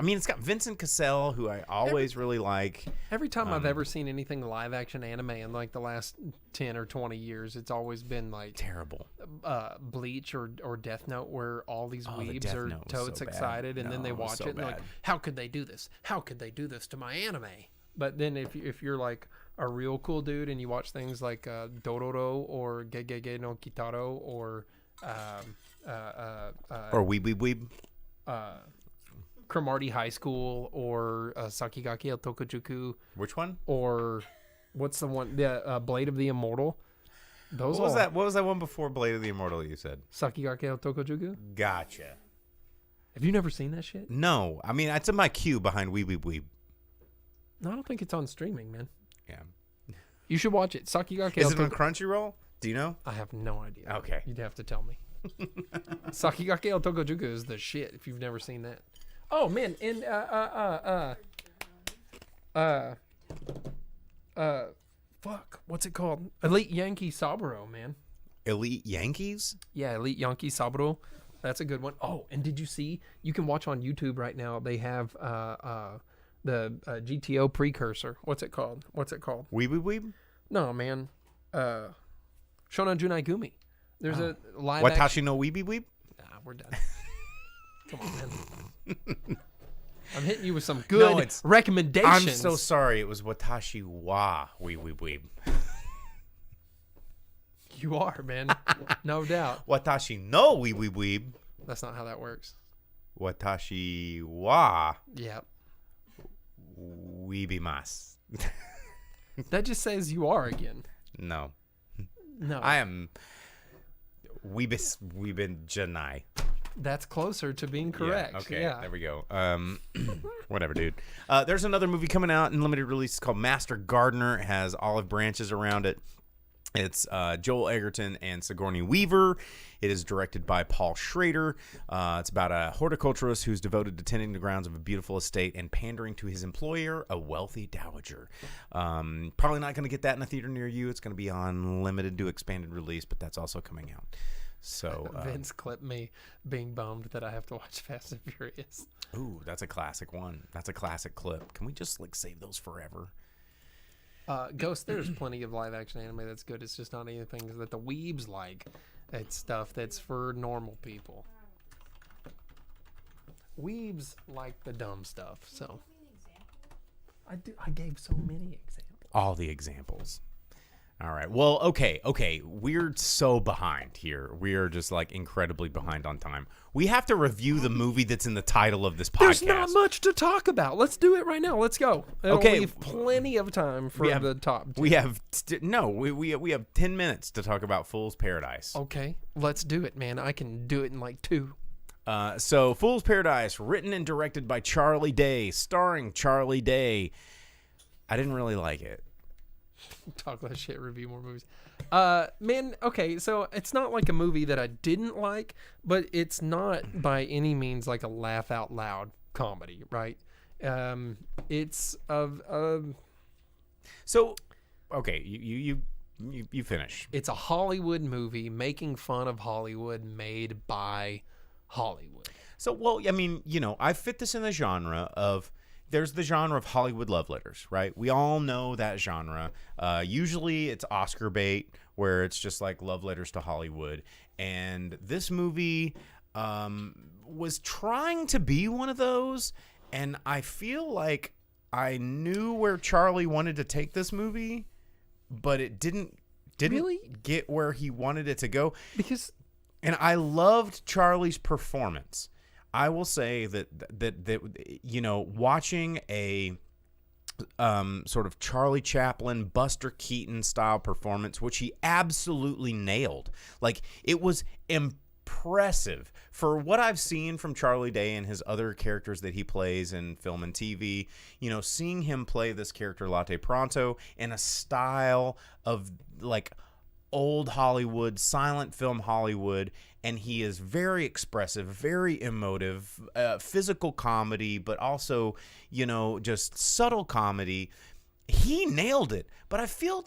mean, it's got Vincent Cassel, who I always really like. Every time I've ever seen anything live action anime in like the last 10 or 20 years, it's always been like Terrible. Bleach or Death Note, where all these the weebs Death are Note was totes so bad. excited, and then No, they it was watch so it and they're like, bad. how could they do this? How could they do this to my anime? But then if you're like a real cool dude and you watch things like Dororo or Gegege no Kitaro or Or Weeb. Cromartie High School or Sakigake El Tokujuku Which one? or what's the one? The Blade of the Immortal. Those What was all- that? What was that one before Blade of the Immortal? You said. Sakigake El Tokujuku. Gotcha. Have you never seen that shit? No, I mean it's in my queue behind Weeb. No, I don't think it's on streaming, man. Yeah. You should watch it. Sakigake Is El it on Tokujuku. Crunchyroll? Do you know? I have no idea. Okay. You'd have to tell me. Sakigake El Tokujuku is the shit if you've never seen that. Oh man, and fuck, what's it called? Elite Yankee Saburo, man. Elite Yankees? Yeah, Elite Yankee Saburo. That's a good one. Oh, and did you see? You can watch on YouTube right now. They have the GTO precursor. What's it called? Weeb? No, man. Shonan Junai Gumi. There's a live Watashi no Weeb? Nah, we're done. Come on, man. I'm hitting you with some No, good it's- recommendations. I'm so sorry. It was Watashi wa weeb. You are, man. No doubt. Watashi no weeb. That's not how that works. Watashi wa Yeah. weebimasu. That just says you are again. No. No. I am weebin janai. That's closer to being correct. Yeah, okay, Yeah. there we go. Whatever, dude. There's another movie coming out in limited release called Master Gardener. It has olive branches around it. It's Joel Egerton and Sigourney Weaver. It is directed by Paul Schrader. It's about a horticulturist who's devoted to tending the grounds of a beautiful estate and pandering to his employer, a wealthy dowager. Probably not going to get that in a theater near you. It's going to be on limited to expanded release, but that's also coming out. So Vince clipped me being bummed that I have to watch Fast and Furious. ooh, that's a classic one. That's a classic clip. Can we just save those forever? Ghost, there's plenty of live action anime that's good. It's just not anything that the weebs like. It's stuff that's for normal people. Weebs like the dumb stuff, so. I gave so many examples. All the examples. All right. Well, okay. We're so behind here. We are just incredibly behind on time. We have to review the movie that's in the title of this podcast. There's not much to talk about. Let's do it right now. Let's go. It'll Okay. leave plenty of time for the top 10. We have we have 10 minutes to talk about Fool's Paradise. Okay, let's do it, man. I can do it in 2. So Fool's Paradise, written and directed by Charlie Day, starring Charlie Day. I didn't really like it. Talk less shit, review more movies. Man, okay, so it's not like a movie that I didn't like, but it's not by any means like a laugh out loud comedy, right? It's So, okay, you finish. it's a Hollywood movie making fun of Hollywood, made by Hollywood. So, well, I mean, I fit this in the genre of. There's the genre of Hollywood love letters, right? We all know that genre. Usually it's Oscar bait, where it's just like love letters to Hollywood. And this movie was trying to be one of those. And I feel like I knew where Charlie wanted to take this movie, but it didn't Really? get where he wanted it to go. Because And I loved Charlie's performance. I will say that watching a sort of Charlie Chaplin, Buster Keaton style performance, which he absolutely nailed. It was impressive for what I've seen from Charlie Day and his other characters that he plays in film and TV. Seeing him play this character Latte Pronto in a style of old Hollywood, silent film Hollywood, and he is very expressive, very emotive, physical comedy, but also, just subtle comedy. He nailed it, but I feel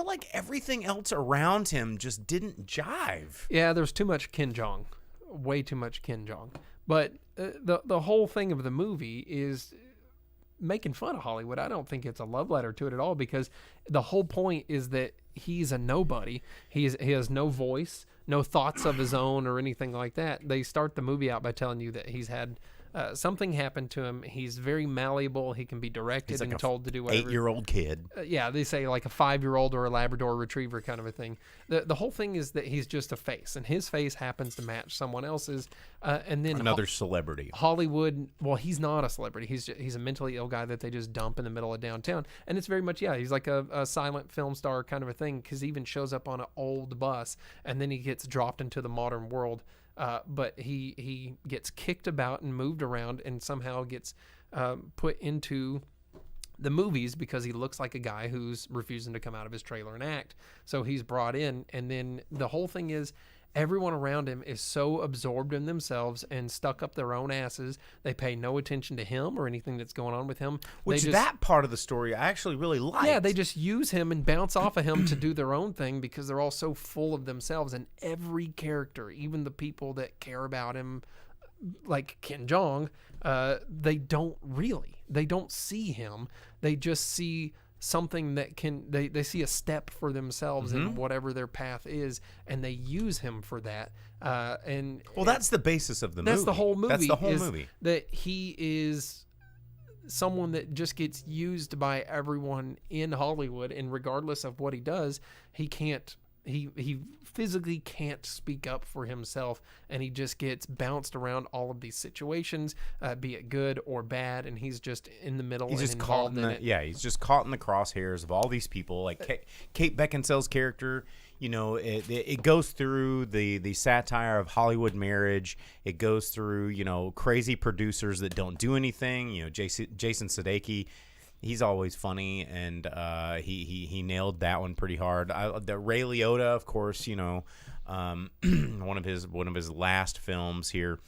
like everything else around him just didn't jive. yeah, there's too much Ken Jeong, way too much Ken Jeong. But the whole thing of the movie is making fun of Hollywood. I don't think it's a love letter to it at all, because the whole point is that he's a nobody. He has no voice, no thoughts of his own or anything like that. They start the movie out by telling you that he's had something happen to him. He's very malleable. He can be directed and told to do whatever. 8-year-old kid. Yeah, they say like a 5-year-old or a Labrador Retriever kind of a thing. The whole thing is that he's just a face, and his face happens to match someone else's. And then Another celebrity. Hollywood, well, he's not a celebrity. He's a mentally ill guy that they just dump in the middle of downtown. And it's very much, he's like a silent film star kind of a thing, because he even shows up on an old bus, and then he gets dropped into the modern world. But he gets kicked about and moved around, and somehow gets put into the movies because he looks like a guy who's refusing to come out of his trailer and act. So he's brought in, and then the whole thing is everyone around him is so absorbed in themselves and stuck up their own asses. They pay no attention to him or anything that's going on with him. That part of the story I actually really liked. Yeah, they just use him and bounce off of him to do their own thing, because they're all so full of themselves. And every character, even the people that care about him, like Ken Jeong, they don't see him. They just see something that they see a step for themselves in whatever their path is, and they use him for that. And that's the basis of the movie. That's the whole movie. That's the whole is movie. That he is someone that just gets used by everyone in Hollywood, and regardless of what he does, he physically can't speak up for himself, and he just gets bounced around all of these situations, be it good or bad, and he's just in the middle. He's and just caught involved in in the, it. yeah, he's just caught in the crosshairs of all these people. Like Kate Beckinsale's character, you know, it goes through the satire of Hollywood marriage. It goes through, you know, crazy producers that don't do anything. You know, Jason Sudeikis, he's always funny, and he nailed that one pretty hard. The Ray Liotta, of course, you know, one of his last films here.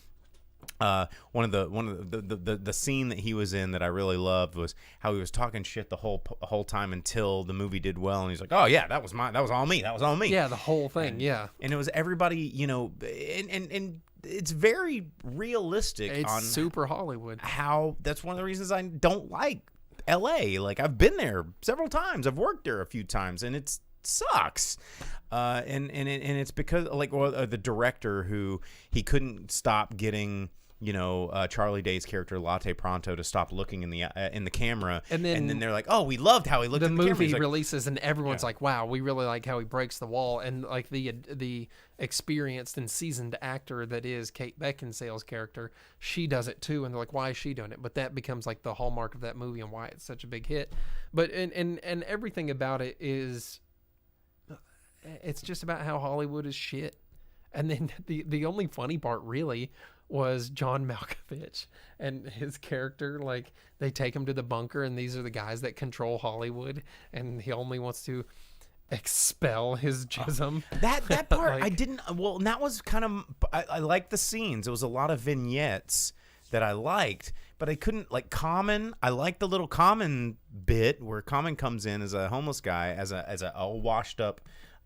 One of the scene that he was in that I really loved was how he was talking shit the whole time until the movie did well, and he's like, "Oh yeah, that was all me. Yeah, the whole thing. And it was everybody, you know, and it's very realistic. It's on super Hollywood. How that's one of the reasons I don't like LA. Like, I've been there several times. I've worked there a few times, and it sucks. And it's because, like, the director, who he couldn't stop getting, you know, Charlie Day's character Latte Pronto to stop looking in the camera, and then they're like, "Oh, we loved how he looked." The in the camera. movie Like, releases, and everyone's like, "Wow, we really like how he breaks the wall." And like the experienced and seasoned actor that is Kate Beckinsale's character, she does it too, and they're like, "Why is she doing it?" But that becomes like the hallmark of that movie and why it's such a big hit. But and everything about it is, it's just about how Hollywood is shit. And then the only funny part really was John Malkovich and his character. Like, they take him to the bunker, and these are the guys that control Hollywood, and he only wants to expel his jism. That part, Like, I didn't. Well, and that was kind of. I liked the scenes. It was a lot of vignettes that I liked, but I couldn't, like, Common. I liked the little Common bit where Common comes in as a homeless guy, as a all washed up,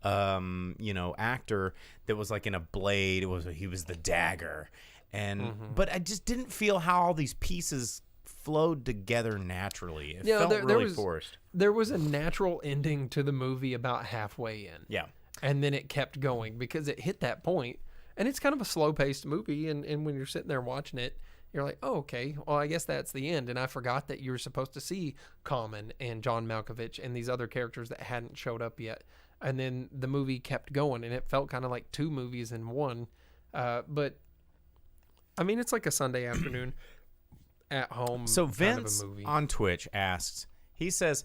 you know, actor that was like in a blade. He was the dagger, and but I just didn't feel how all these pieces flowed together naturally. It felt really forced. There was a natural ending to the movie about halfway in. Yeah. And then it kept going because it hit that point, and it's kind of a slow paced movie. And when you're sitting there watching it, you're like, oh, okay, well, I guess that's the end. And I forgot that you were supposed to see Common and John Malkovich and these other characters that hadn't showed up yet. And then the movie kept going, and it felt kind of like two movies in one. But I mean, it's like a Sunday afternoon at home. So kind Vince of a movie. on Twitch asks, he says,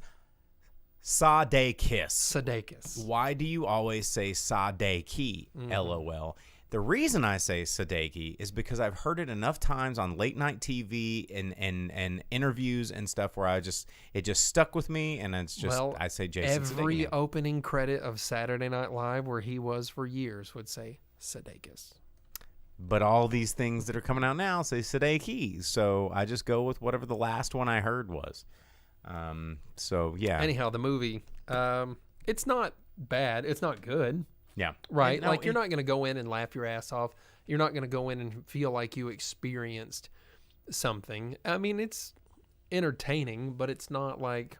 Sadekis. Sadekis. Why do you always say Sadeki? LOL. The reason I say Sadeki is because I've heard it enough times on late night TV and interviews and stuff where it just stuck with me, and it's just, I say Jason every Sudeikis. opening credit of Saturday Night Live, where he was for years, would say Sadekis. But all these things that are coming out now say Sudeikis, so I just go with whatever the last one I heard was. So yeah. Anyhow, the movie, it's not bad. It's not good. Yeah. Right. Like, you're not going to go in and laugh your ass off. You're not going to go in and feel like you experienced something. I mean, it's entertaining, but it's not like,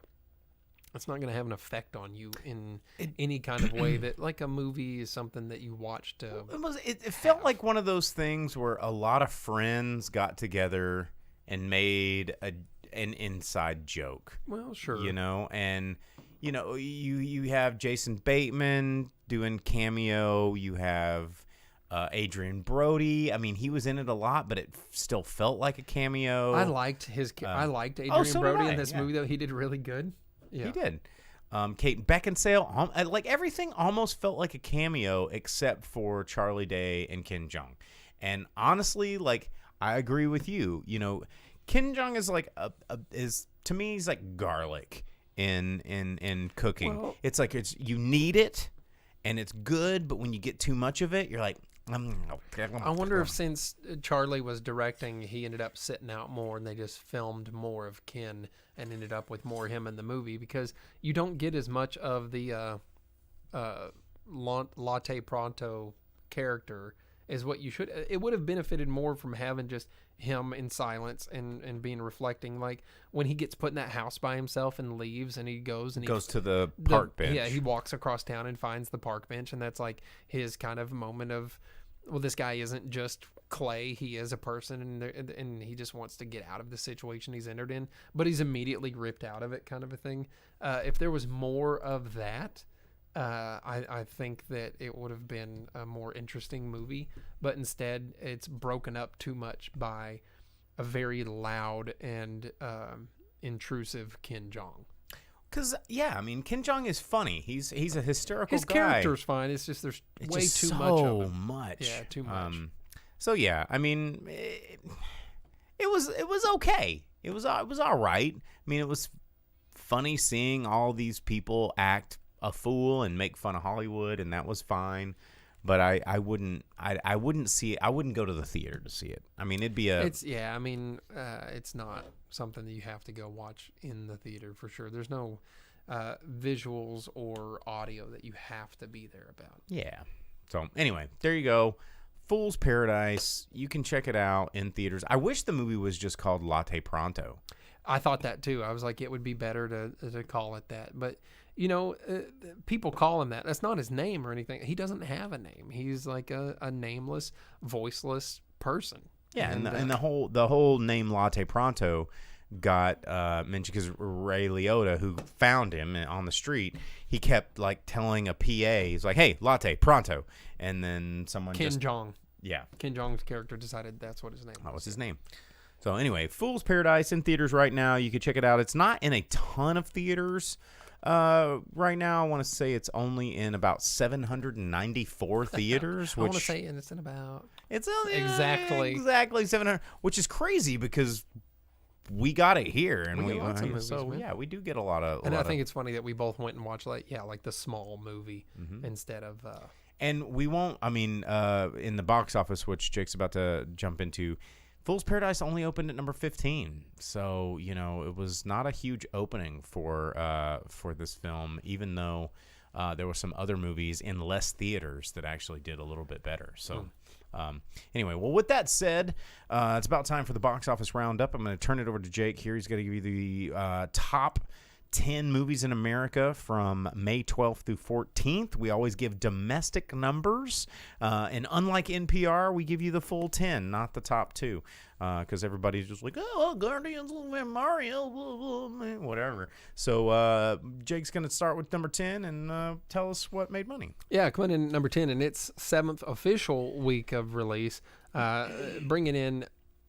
it's not going to have an effect on you in any kind of way that, like, a movie is something that you watch to. It felt like one of those things where a lot of friends got together and made an inside joke. Well, sure. You know, and you know, you have Jason Bateman doing cameo. You have Adrian Brody. I mean, he was in it a lot, but it still felt like a cameo. I liked I liked Adrian Brody in this movie, though. He did really good. Yeah. He did. Kate Beckinsale, like, everything almost felt like a cameo except for Charlie Day and Ken Jeong. And honestly, like, I agree with you. You know, Ken Jeong is like to me, he's like garlic in cooking. Well, it's like you need it and it's good, but when you get too much of it, you're like, I wonder if since Charlie was directing, he ended up sitting out more, and they just filmed more of Ken and ended up with more him in the movie, because you don't get as much of the Latte Pronto character as what you should. It would have benefited more from having just him in silence and being reflecting, like when he gets put in that house by himself and leaves, and he goes to the park bench. Yeah, he walks across town and finds the park bench, and that's like his kind of moment of well, this guy isn't just clay, he is a person, and he just wants to get out of the situation he's entered in, but he's immediately ripped out of it, kind of a thing. If there was more of that, I think that it would have been a more interesting movie, but instead it's broken up too much by a very loud and intrusive Ken Jeong. Because, yeah, I mean, Ken Jeong is funny. He's a hysterical His guy. character's fine. It's just there's It's way just too so much of it. much. Yeah, too much. So, yeah, I mean, it was okay. It was all right. I mean, it was funny seeing all these people act a fool and make fun of Hollywood, and that was fine. But I wouldn't see it. I wouldn't go to the theater to see it. I mean, it'd be It's not something that you have to go watch in the theater for sure. There's no visuals or audio that you have to be there about. Yeah. So anyway, there you go. Fool's Paradise. You can check it out in theaters. I wish the movie was just called Latte Pronto. I thought that too. I was like, it would be better to call it that. But people call him that. That's not his name or anything. He doesn't have a name. He's like a nameless, voiceless person. Yeah, and the whole name Latte Pronto got mentioned because Ray Liotta, who found him on the street, he kept like telling a PA, he's like, "Hey, Latte Pronto," and then someone Ken Jeong. Yeah, Ken Jeong's character decided that's what his name was. That was his name. So anyway, Fool's Paradise in theaters right now. You can check it out. It's not in a ton of theaters. Right now, I want to say it's only in about 794 theaters. I want to say, and it's in about exactly 700, which is crazy because we got it here, and we get lots of movies, man. Yeah, we do get a lot of. And I think it's funny that we both went and watched like the small movie instead of. And we won't. I mean, in the box office, which Jake's about to jump into. Fool's Paradise only opened at number 15, so it was not a huge opening for this film, even though there were some other movies in less theaters that actually did a little bit better. So anyway, well, with that said, it's about time for the box office roundup. I'm going to turn it over to Jake here. He's going to give you the top 10 movies in America from May 12th through 14th. We always give domestic numbers, and unlike NPR, we give you the full 10, not the top 2, because everybody's just like, oh, Guardians, Mario, blah, blah, whatever. So Jake's going to start with number 10 and tell us what made money. Yeah, coming in at number 10 in its 7th official week of release, bringing in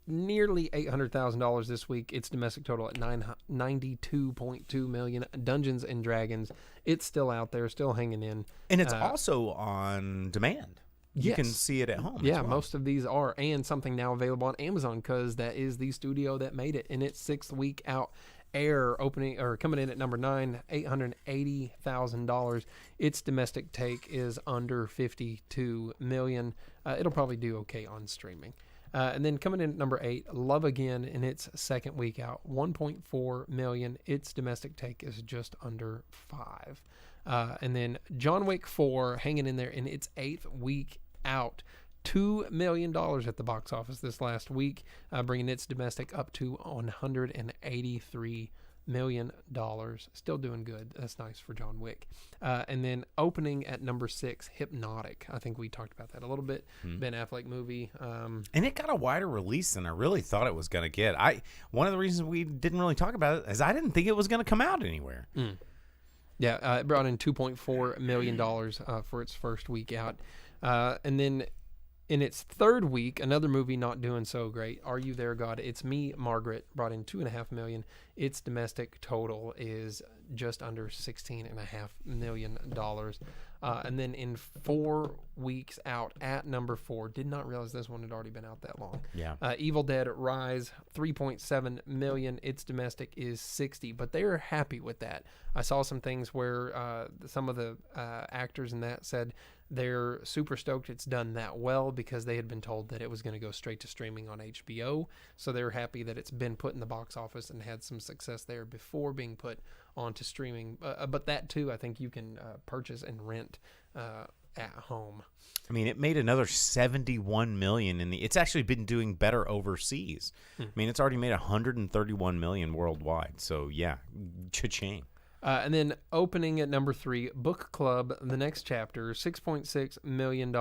nearly $800,000 this week. Its domestic total at $92.2 million. Dungeons and Dragons. It's still out there, still hanging in, and it's also on demand. You can see it at home. Yeah, as well. Most of these are, and something now available on Amazon because that is the studio that made it in its 6th week out. Air opening or coming in at number 9, $880,000. Its domestic take is under $52 million. It'll probably do okay on streaming. And then coming in at number 8, Love Again in its 2nd week out, $1.4 million. Its domestic take is just under $5 million. And then John Wick 4 hanging in there in its 8th week out, $2 million at the box office this last week, bringing its domestic up to $183 million. Still doing good. That's nice for John Wick. And then opening at number 6, Hypnotic. I think we talked about that a little bit. Ben Affleck movie. And it got a wider release than I really thought it was going to get. One of the reasons we didn't really talk about it is I didn't think it was going to come out anywhere. Yeah, it brought in $2.4 million for its first week out. And then in its 3rd week, another movie not doing so great, Are You There, God? It's Me, Margaret, brought in $2.5 million. Its domestic total is just under $16.5 million. And then in 4 weeks out at number 4, did not realize this one had already been out that long. Yeah. Evil Dead Rise, $3.7 million. Its domestic is $60, but they're happy with that. I saw some things where some of the actors in that said they're super stoked it's done that well because they had been told that it was going to go straight to streaming on HBO. So they're happy that it's been put in the box office and had some success there before being put onto streaming. But that too, I think you can purchase and rent at home. I mean, it made another $71 million it's actually been doing better overseas. I mean, it's already made $131 million worldwide. So yeah, cha-ching. And then opening at number 3, Book Club, the next chapter, $6.6 million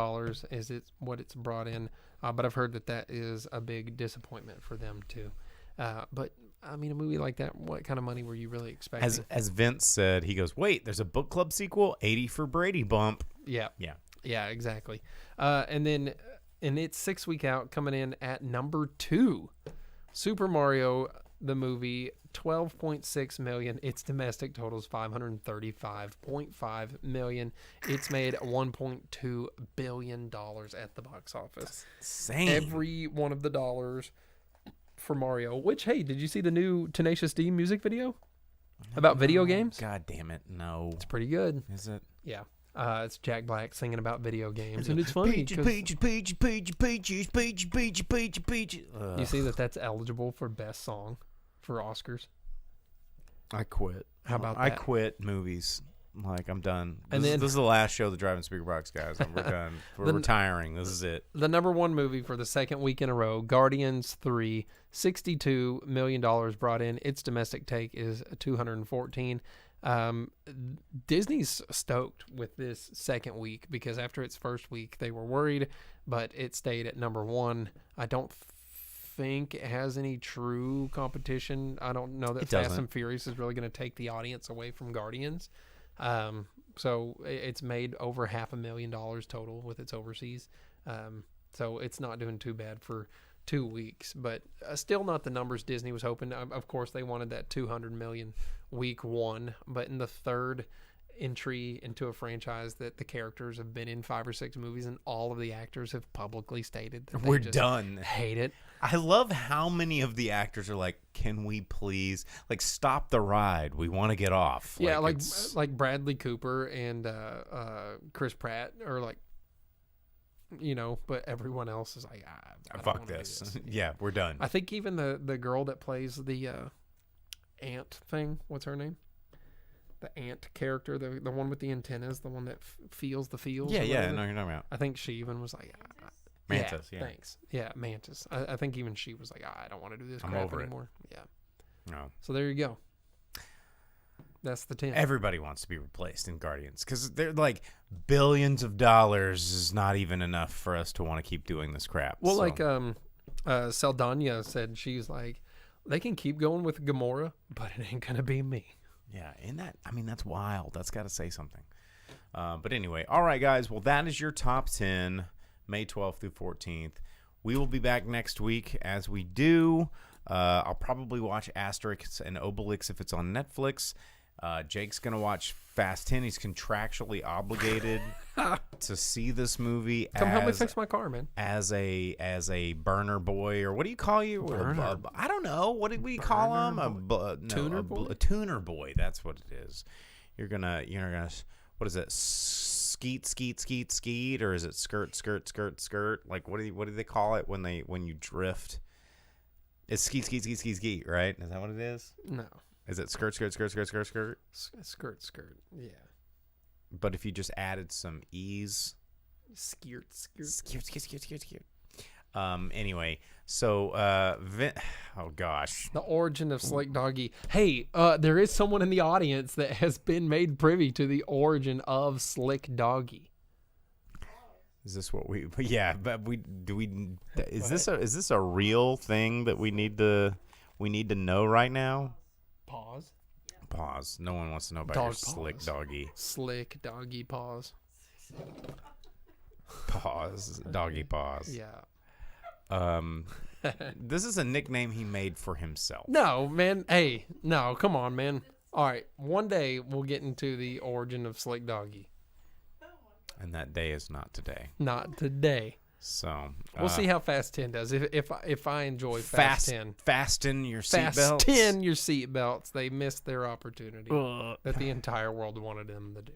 is what it's brought in. But I've heard that is a big disappointment for them too. But I mean, a movie like that, what kind of money were you really expecting? As Vince said, he goes, "Wait, there's a Book Club sequel, 80 for Brady bump." Yeah, exactly. And then in its 6th week out, coming in at number 2, Super Mario the movie, $12.6 million. Its domestic totals $535.5 million. It's made $1.2 billion at the box office. Insane. Every one of the dollars for Mario. Which, hey, did you see the new Tenacious D music video about video games? God damn it, no. It's pretty good. Is it? Yeah. It's Jack Black singing about video games, and it's funny. Peaches. You see that's eligible for best song for Oscars. I quit. How about I that? quit movies. Like, I'm done. And This is the last show of the Driving Speaker Box, guys. We're done. We're retiring. This is it. The number 1 movie for the 2nd week in a row, Guardians 3, $62 million brought in. Its domestic take is $214. Disney's stoked with this 2nd week because after its 1st week, they were worried, but it stayed at number 1. I don't think it has any true competition. I don't know that Fast and Furious is really going to take the audience away from Guardians. So it's made over $500,000 total with its overseas. So it's not doing too bad for 2 weeks, but still not the numbers Disney was hoping. Of course, they wanted that $200 million week 1, but in the 3rd entry into a franchise that the characters have been in 5 or 6 movies, and all of the actors have publicly stated that We're they just done. hate it. I love how many of the actors are like, "Can we please stop the ride? We want to get off." Yeah, like Bradley Cooper and Chris Pratt are like, but everyone else is like, I don't fuck wanna do this. Yeah, we're done. I think even the girl that plays the ant thing, what's her name? The ant character, the one with the antennas, the one that feels the feels. Yeah, or yeah, I whatever. know you're talking about. I think she even was like, Mantis, yeah. Thanks. Yeah, Mantis. I think even she was like, I don't want to do this I'm crap over it. anymore. Yeah. No. So there you go. That's the 10. Everybody wants to be replaced in Guardians because they're like billions of dollars is not even enough for us to want to keep doing this crap. Well, so. Saldana said, she's like, they can keep going with Gamora, but it ain't gonna be me. Yeah, that's wild. That's got to say something. But anyway, all right, guys. Well, that is your top 10, May 12th through 14th. We will be back next week as we do. I'll probably watch Asterix and Obelix if it's on Netflix. Jake's going to watch Fast 10. He's contractually obligated to see this movie. Come help me fix my car, man. As a burner boy, or what do you call you? Burner. I don't know. What do we call him? Tuner boy? A tuner boy. That's what it is. You're gonna. What is it? Skeet, or is it skirt? Like what do they call it when you drift? It's skeet, right? Is that what it is? No. Is it skirt? Skirt. Yeah. But if you just added some e's. Skirt. Anyway, so oh gosh. The origin of Slick Doggy. Hey, there is someone in the audience that has been made privy to the origin of Slick Doggy. Is this what we? Yeah, but is this a real thing that we need to know right now? Pause. No one wants to know about your Slick Doggy. Slick Doggy pause. Pause. Doggy pause. Yeah. This is a nickname he made for himself. No, man. Hey, no, come on, man. All right, one day we'll get into the origin of Slick Doggy. And that day is not today. Not today. So we'll see how Fast 10 does. If I enjoy Fast 10. Fasten your seatbelts. Fasten your seatbelts. They missed their opportunity that the entire world wanted them to do.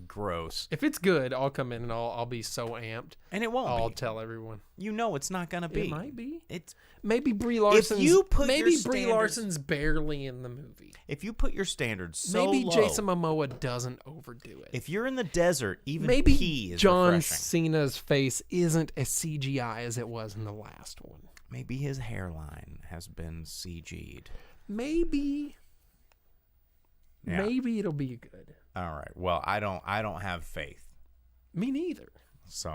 Gross. If it's good, I'll come in and I'll be so amped. And it won't I'll be. tell everyone. You know it's not gonna be. It might be. It's maybe Brie Larson's. If you put maybe your Brie standards- Larson's barely in the movie. If you put your standards so Maybe low, Jason Momoa doesn't overdo it. if you're in the desert, even Maybe pee is John refreshing. Cena's face isn't as CGI as it was in the last one. Maybe his hairline has been CG'd. Maybe Yeah. Maybe it'll be good. All right. Well, I don't have faith. Me neither. So,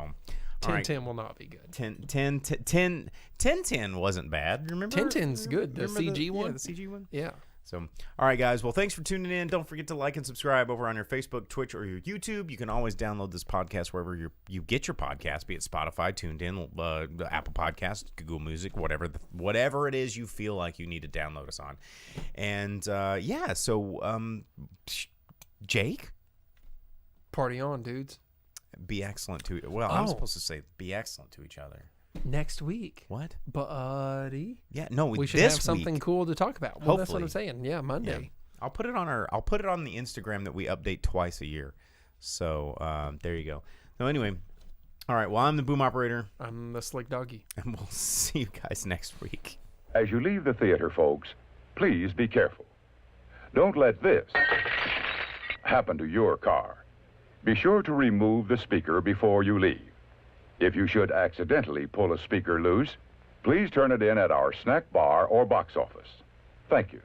1010 will not be good. 1010 wasn't bad. Remember? 1010's good. The Remember CG one? Yeah, the CG one. Yeah. So, all right, guys. Well, thanks for tuning in. Don't forget to like and subscribe over on your Facebook, Twitch, or your YouTube. You can always download this podcast wherever you get your podcast, be it Spotify, TuneIn, Apple Podcasts, Google Music, whatever it is you feel like you need to download us on. And yeah, so Jake, Party on, dudes. be excellent to. Well, I'm supposed to say be excellent to each other. Next week. What? Buddy. Yeah, no, We should this have something week. cool to talk about. Well, that's what I'm Hopefully. saying. Yeah, Monday. Yeah. I'll put it on the Instagram that we update twice a year. So there you go. So anyway, all right. Well, I'm the boom operator, I'm the slick doggy. and we'll see you guys next week. As you leave the theater, folks, please be careful. Don't let this happen to your car. Be sure to remove the speaker before you leave. If you should accidentally pull a speaker loose, please turn it in at our snack bar or box office. Thank you.